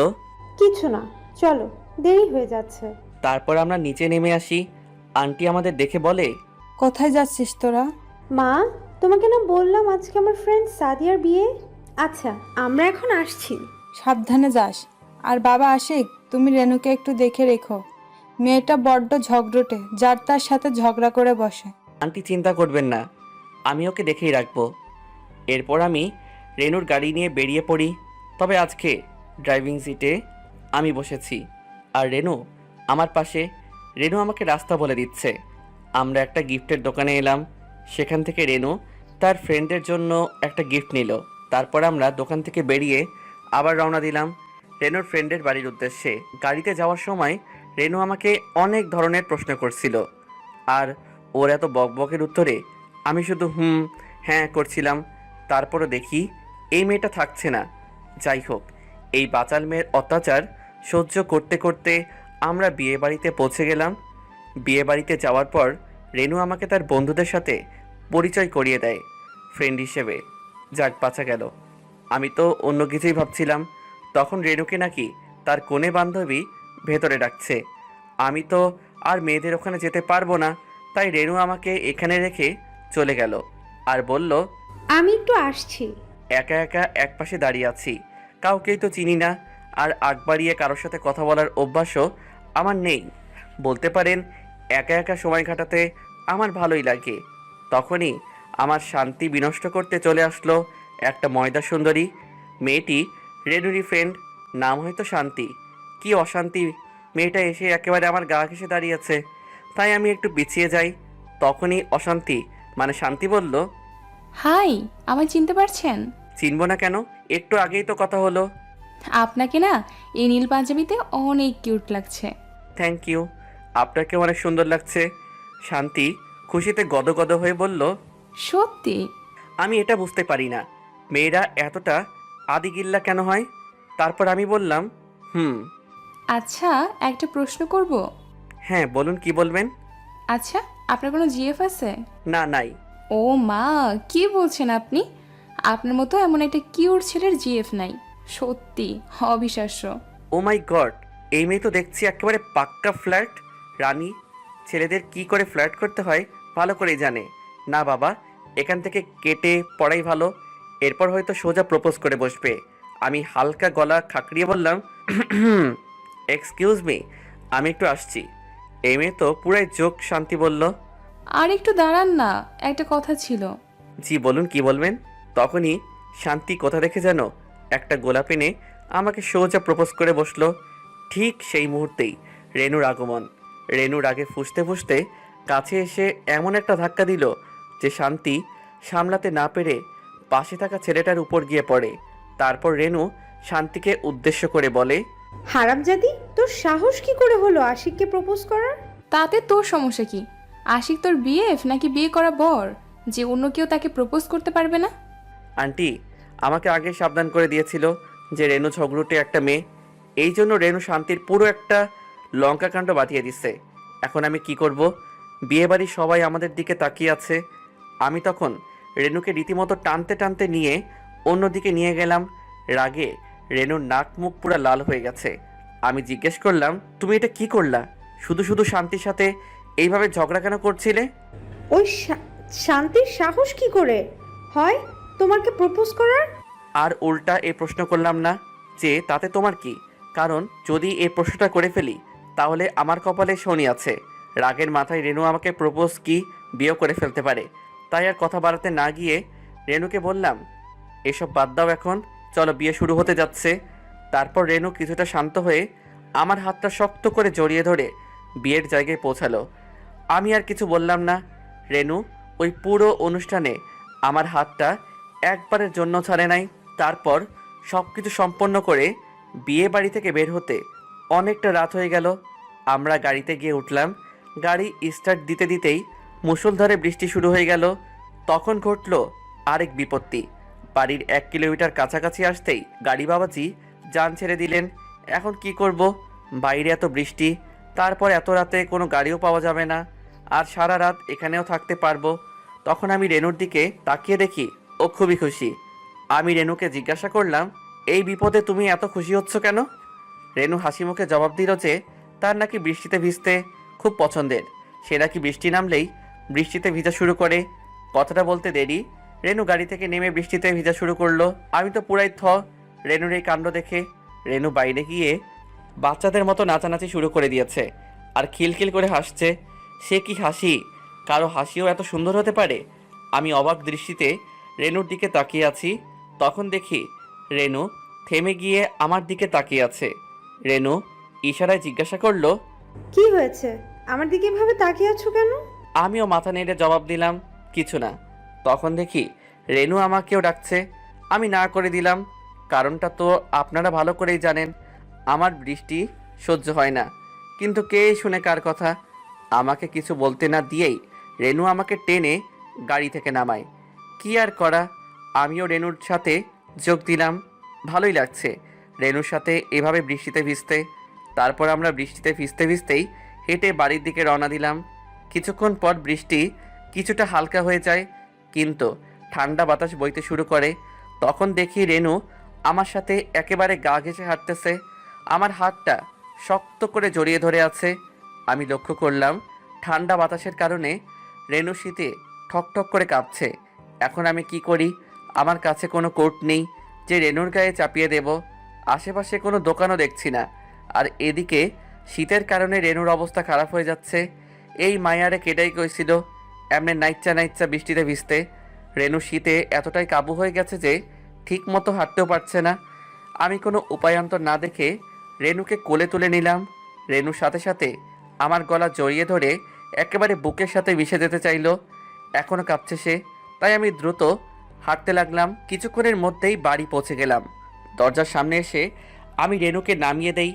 [SPEAKER 3] কিছু না, চলো, দেরি হয়ে যাচ্ছে।
[SPEAKER 1] তারপর আমরা নিচে নেমে আসি। আন্টি আমাদের দেখে বলে,
[SPEAKER 10] কোথায় যাচ্ছিস তোরা?
[SPEAKER 3] মা, তোমাকে না বললাম আজকে আমার ফ্রেন্ড সাদিয়ার বিয়ে। আচ্ছা, আমরা এখন আসছি।
[SPEAKER 10] সাবধানে যাস। আর বাবা আশিক, তুমি রেনুকে একটু দেখে রেখো। মেয়েটা বড্ড ঝগড়টে, যার তার সাথে ঝগড়া করে বসে।
[SPEAKER 1] আন্টি চিন্তা করবেন না, আমি ওকে দেখেই রাখবো। এরপর আমি রেনুর গাড়ি নিয়ে বেরিয়ে পড়ি। তবে আজকে ড্রাইভিং সিটে আমি বসেছি আর রেনু আমার পাশে। রেনু আমাকে রাস্তা বলে দিচ্ছে। আমরা একটা গিফটের দোকানে এলাম। সেখান থেকে রেনু তার ফ্রেন্ডের জন্য একটা গিফট নিল। তারপর আমরা দোকান থেকে বেরিয়ে আবার রওনা দিলাম রেনুর ফ্রেন্ডের বাড়ির উদ্দেশ্যে। গাড়িতে যাওয়ার সময় রেনু আমাকে অনেক ধরনের প্রশ্ন করছিল, আর ওর এত বকবকের উত্তরে আমি শুধু হ্যাঁ করছিলাম। তারপরও দেখি এই মেয়েটা থাকছে না। যাই হোক, এই বাচাল মেয়ের অত্যাচার সহ্য করতে করতে আমরা বিয়ে বাড়িতে পৌঁছে গেলাম। বিয়ে বাড়িতে যাওয়ার পর রেনু আমাকে তার বন্ধুদের সাথে পরিচয় করিয়ে দেয় ফ্রেন্ড হিসেবে। যাক, বাঁচা গেল। আমি তো অন্য কিছুই ভাবছিলাম। তখন রেনুকে নাকি তার কোণে বান্ধবী ভেতরে ডাকছে। আমি তো আর মেয়েদের ওখানে যেতে পারবো না, তাই রেনু আমাকে এখানে রেখে চলে গেল আর বলল,
[SPEAKER 3] আমি একটু আসছি।
[SPEAKER 1] একা একা একপাশে দাঁড়িয়ে আছি, কাউকেই তো চিনি না, আর আগ বাড়িয়ে কারোর সাথে কথা বলার অভ্যাসও আমার নেই। বলতে পারেন একা একা সময় কাটাতে আমার ভালোই লাগে। তখনই আমার শান্তি বিনষ্ট করতে চলে আসলো একটা ময়দা সুন্দরী। মেয়েটি রেনুরি ফ্রেন্ড, নাম হয়তো শান্তি। কি অশান্তি, মেয়েটা এসে একেবারে আমার গা ঘেঁষে দাঁড়িয়েছে। তাই আমি একটু পিছিয়ে যাই। তখনই অশান্তি মানে শান্তি বলল,
[SPEAKER 11] হাই, আমায় চিনতে পারছেন?
[SPEAKER 1] চিনব না কেন, একটু আগেই তো কথা হলো।
[SPEAKER 11] আপনাকে না এই নীল পাঞ্জাবিতে অনেক কিউট লাগছে।
[SPEAKER 1] থ্যাংক ইউ, আপনাকেও অনেক সুন্দর লাগছে। শান্তি খুশিতে গদগদ হয়ে বলল।
[SPEAKER 11] সত্যি?
[SPEAKER 1] আমি এটা বুঝতে পারি না, মেয়েরা এতটা আদিগিল্লা কেন হয়। তারপর আমি বললাম,
[SPEAKER 11] আচ্ছা, একটা প্রশ্ন করব?
[SPEAKER 1] হ্যাঁ বলুন, কি বলবেন?
[SPEAKER 11] আচ্ছা, আপনার কোনো জিএফ আছে?
[SPEAKER 1] না, নাই।
[SPEAKER 11] ও মা, কি বলছেন আপনি? আপনার মতো এমন একটা কিউট ছেলের জিএফ নাই। সত্যি অবিশ্বাস্য।
[SPEAKER 1] ও মাই গড, এই মেয়ে তো দেখছি একেবারে পাক্কা ফ্ল্যাট রানী। ছেলেদের কি করে ফ্ল্যাট করতে হয় ভালো করেই জানে। না বাবা, এখান থেকে কেটে পড়াই ভালো। এরপর হয়তো সোজা প্রপোজ করে বসবে। আমি হালকা গলা খাকড়িয়ে বললাম, এক্সকিউজ মি, আমি একটু আসছি। এই মেয়ে তো পুরাই যোগ। শান্তি বলল,
[SPEAKER 11] আর একটু দাঁড়ান না, একটা কথা ছিল।
[SPEAKER 1] জি বলুন, কি বলবেন? তখনই শান্তি কোথা দেখে যেন একটা গোলাপ এনে আমাকে সোজা প্রপোজ করে বসলো। ঠিক সেই মুহূর্তেই রেনুর আগমন। রেনুর আগে ফুঁসতে ফুঁসতে কাছে এসে এমন একটা ধাক্কা দিল যে শান্তি সামলাতে না পেরে পাশে থাকা ছেলেটার উপর গিয়ে পড়ে। তারপর রেনু শান্তিকে উদ্দেশ্য করে বলে,
[SPEAKER 3] হারামজাদি, তোর সাহস কি করে হলো আশিককে প্রপোজ করার?
[SPEAKER 11] তাতে তোর সমস্যা কি? আশিক তোর বিএফ নাকি বিয়ে করা বর যে অন্য কেউ তাকে প্রপোজ করতে পারবে না?
[SPEAKER 1] আন্টি আমাকে আগে সাবধান করে দিয়েছিল যে রেনু ঝগড়ুটে একটা মেয়ে। এই জন্য রেনু শান্তির পুরো একটা লঙ্কা কাণ্ড বাঁধিয়ে দিচ্ছে। এখন আমি কি করব? বিয়েবাড়ি সবাই আমাদের দিকে তাকিয়ে আছে। আমি তখন রেনুকে রীতিমতো টানতে টানতে নিয়ে অন্যদিকে নিয়ে গেলাম। রাগে রেনুর নাক মুখ পুরো লাল হয়ে গেছে। আমি জিজ্ঞেস করলাম, তুমি এটা কি করলা? শুধু শুধু শান্তির সাথে এইভাবে ঝগড়া কেন করছিলে?
[SPEAKER 3] ওই শান্তির সাহস কি করে হয় তোমাকে প্রপোজ করার?
[SPEAKER 1] আর উল্টা এই প্রশ্ন করলাম না যে তাতে তোমার কি, কারণ যদি এই প্রশ্নটা করে ফেলি তাহলে আমার কপালে শনি আছে। রাগের মাথায় রেনু আমাকে প্রপোজ কি বিয়ে করে ফেলতে পারে। তাই আর কথা বাড়াতে না গিয়ে রেনুকে বললাম, এসব বাদ দাও, এখন চলো, বিয়ে শুরু হতে যাচ্ছে। তারপর রেনু কিছুটা শান্ত হয়ে আমার হাতটা শক্ত করে জড়িয়ে ধরে বিয়ের জায়গায় পৌঁছালো। আমি আর কিছু বললাম না। রেনু ওই পুরো অনুষ্ঠানে আমার হাতটা একবারের জন্য ছাড়ে নাই। তারপর সব কিছু সম্পন্ন করে বিয়ে বাড়ি থেকে বের হতে অনেকটা রাত হয়ে গেল। আমরা গাড়িতে গিয়ে উঠলাম। গাড়ি স্টার্ট দিতে দিতেই মুষলধারে বৃষ্টি শুরু হয়ে গেল। তখন ঘটল আরেক বিপত্তি। বাড়ির 1 কিলোমিটার কাছাকাছি আসতেই গাড়ি বাবাজি যান ছেড়ে দিলেন। এখন কি করব? বাইরে এত বৃষ্টি, তারপর এত রাতে কোনো গাড়িও পাওয়া যাবে না, আর সারা রাত এখানেও থাকতে পারবো। তখন আমি রেনুর দিকে তাকিয়ে দেখি ও খুবই খুশি। আমি রেনুকে জিজ্ঞাসা করলাম, এই বিপদে তুমি এত খুশি হচ্ছ কেন? রেনু হাসি মুখে জবাব দিল যে তার নাকি বৃষ্টিতে ভিজতে খুব পছন্দের, সে নাকি বৃষ্টি নামলেই বৃষ্টিতে ভিজা শুরু করে। কথাটা বলতে দেরি রেনু গাড়ি থেকে নেমে বৃষ্টিতে ভিজা শুরু করলো। আমি তো পুরাই রেনুর এই কাণ্ড দেখে। রেনু বাইরে গিয়ে বাচ্চাদের মতো নাচানাচি শুরু করে দিয়েছে আর খিলখিল করে হাসছে। সে কি হাসি! কারো হাসিও এত সুন্দর হতে পারে? আমি অবাক দৃষ্টিতে রেনুর দিকে তাকিয়ে আছি। তখন দেখি রেনু থেমে গিয়ে আমার দিকে তাকিয়ে আছে। রেনু ইশারায় জিজ্ঞাসা করলো,
[SPEAKER 3] কি হয়েছে? আমার দিকে এভাবে তাকিয়ে আছো কেন?
[SPEAKER 1] আমিও মাথা নেড়ে জবাব দিলাম, কিছু না। তখন দেখি রেনু আমাকেও ডাকছে। আমি না করে দিলাম। কারণটা তো আপনারা ভালো করেই জানেন, আমার বৃষ্টি সহ্য হয় না। কিন্তু কে শুনে কার কথা? আমাকে কিছু বলতে না দিয়েই রেনু আমাকে টেনে গাড়ি থেকে নামায়। কি আর করা, আমিও রেনুর সাথে যোগ দিলাম। ভালোই লাগছে রেনুর সাথে এভাবে বৃষ্টিতে ভিজতে। তারপর আমরা বৃষ্টিতে ভিজতে ভিজতেই হেঁটে বাড়ির দিকে রওনা দিলাম। কিছুক্ষণ পর বৃষ্টি কিছুটা হালকা হয়ে যায়, কিন্তু ঠান্ডা বাতাস বইতে শুরু করে। তখন দেখি রেনু আমার সাথে একেবারে গা ঘেঁষে হাঁটতেছে, আমার হাতটা শক্ত করে জড়িয়ে ধরে আছে। আমি লক্ষ্য করলাম ঠান্ডা বাতাসের কারণে রেনু শীতে ঠকঠক করে কাঁপছে। এখন আমি কি করি? আমার কাছে কোনো কোট নেই যে রেনুর গায়ে চাপিয়ে দেব। আশেপাশে কোনো দোকানও দেখছি না। আর এদিকে শীতের কারণে রেনুর অবস্থা খারাপ হয়ে যাচ্ছে। এই মায়ারে কেটাই কইছিল এমনি নাইচ্চা নাইচ্চা বৃষ্টিতে ভিজতে। রেনু শীতে এতটাই কাবু হয়ে গেছে যে ঠিক মতো হাঁটতেও পারছে না। আমি কোনো উপায়ান্তর না দেখে রেনুকে কোলে তুলে নিলাম। রেনুর সাথে সাথে আমার গলা জড়িয়ে ধরে একেবারে বুকের সাথে মিশে যেতে চাইলো। এখনও কাঁপছে সে, তাই আমি দ্রুত হাঁটতে লাগলাম। কিছুক্ষণের মধ্যেই বাড়ি পৌঁছে গেলাম। দরজার সামনে এসে আমি রেনুকে নামিয়ে দেই।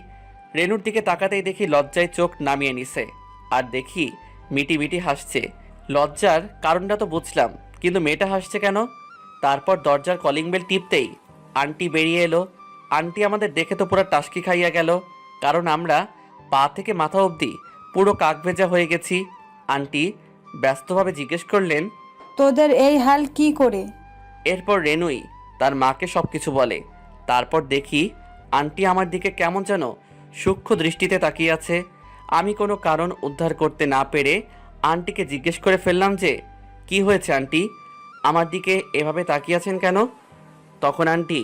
[SPEAKER 1] রেনুর দিকে তাকাতেই দেখি লজ্জায় চোখ নামিয়ে নিছে, আর দেখি মিটি মিটি হাসছে। লজ্জার কারণটা তো বুঝলাম, কিন্তু মেয়েটা হাসছে কেন? তারপর দরজার কলিং বেল টিপতেই আন্টি বেরিয়ে এলো। আন্টি আমাদের দেখে তো পুরো টাসকি খাইয়া গেল, কারণ আমরা পা থেকে মাথা অবধি পুরো কাক ভেজা হয়ে গেছি। আন্টি ব্যস্তভাবে জিজ্ঞেস করলেন,
[SPEAKER 10] তোদের এই হাল কি করে?
[SPEAKER 1] এরপর রেনুই তার মাকে সব কিছু বলে। তারপর দেখি আন্টি আমার দিকে কেমন যেন সূক্ষ্ম দৃষ্টিতে তাকিয়ে আছে। আমি কোনো কারণ উদ্ধার করতে না পেরে আন্টিকে জিজ্ঞেস করে ফেললাম যে, কি হয়েছে আন্টি, আমার দিকে এভাবে তাকিয়ে আছেন কেন? তখন আন্টি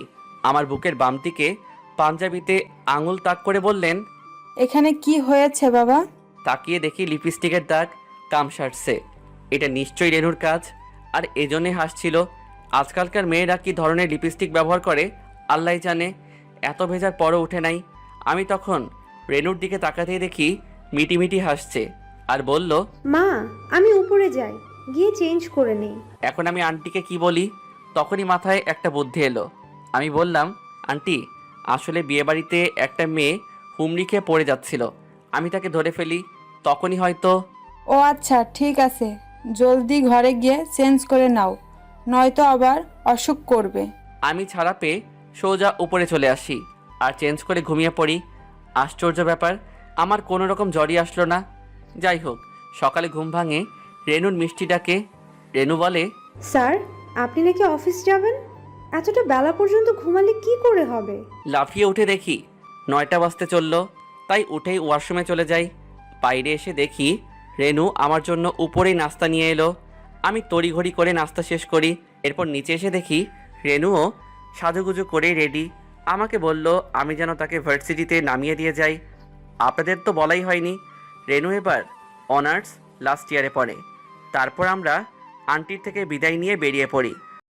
[SPEAKER 1] আমার বুকের বাম দিকে পাঞ্জাবিতে আঙুল তাক করে বললেন,
[SPEAKER 10] এখানে কি হয়েছে বাবা?
[SPEAKER 1] তাকিয়ে দেখি লিপস্টিকের দাগ কাম সারছে। এটা নিশ্চয়ই রেনুর কাজ, আর এজন্যে হাসছিল। আজকালকার মেয়েরা কি ধরনের লিপস্টিক ব্যবহার করে আল্লাহ জানে, এত ভেজার পরও উঠে নাই। আমি তখন রেনুর দিকে তাকাতেই দেখি মিটিমিটি হাসছে আর বলল,
[SPEAKER 3] মা, আমি উপরে যাই, গিয়ে চেঞ্জ করে নেই।
[SPEAKER 1] এখন আমি আন্টিকে কি বলি? তখনই মাথায় একটা বুদ্ধি এলো। আমি বললাম, আন্টি, আসলে বিয়েবাড়িতে একটা মেয়ে হুমড়ি খেয়ে পড়ে যাচ্ছিল, আমি তাকে ধরে ফেলি, তখনই হয়তো।
[SPEAKER 10] ও আচ্ছা, ঠিক আছে, জলদি ঘরে গিয়ে চেঞ্জ করে নাও, নয়তো আবার অসুখ করবে।
[SPEAKER 1] আমি ছাড়া পেয়ে সোজা উপরে চলে আসি আর চেঞ্জ করে ঘুমিয়ে পড়ি। আশ্চর্য ব্যাপার, আমার কোনো রকম জ্বরই আসলো না। যাই হোক, সকালে ঘুম ভাঙে রেনুর মিষ্টি ডাকে। রেনু বলে,
[SPEAKER 3] স্যার, আপনি নাকি অফিস যাবেন? এতটা বেলা পর্যন্ত ঘুমালে কি করে হবে?
[SPEAKER 1] লাফিয়ে উঠে দেখি 9টা বাজতে চললো, তাই উঠেই ওয়াশরুমে চলে যাই। বাইরে এসে দেখি রেনু আমার জন্য উপরেই নাস্তা নিয়ে এলো। আমি তড়িঘড়ি করে নাস্তা শেষ করি। এরপর নিচে এসে দেখি রেনুও সাজুগুজু করে রেডি। আমাকে বলল আমি যেন তাকে ভার্সিটিতে নামিয়ে দিয়ে যাই। আপনাদের তো বলাই হয়নি, রেনু এবার অনার্স লাস্ট ইয়ারে পড়ে। তারপর আমরা আন্টির থেকে বিদায় নিয়ে বেরিয়ে পড়ি।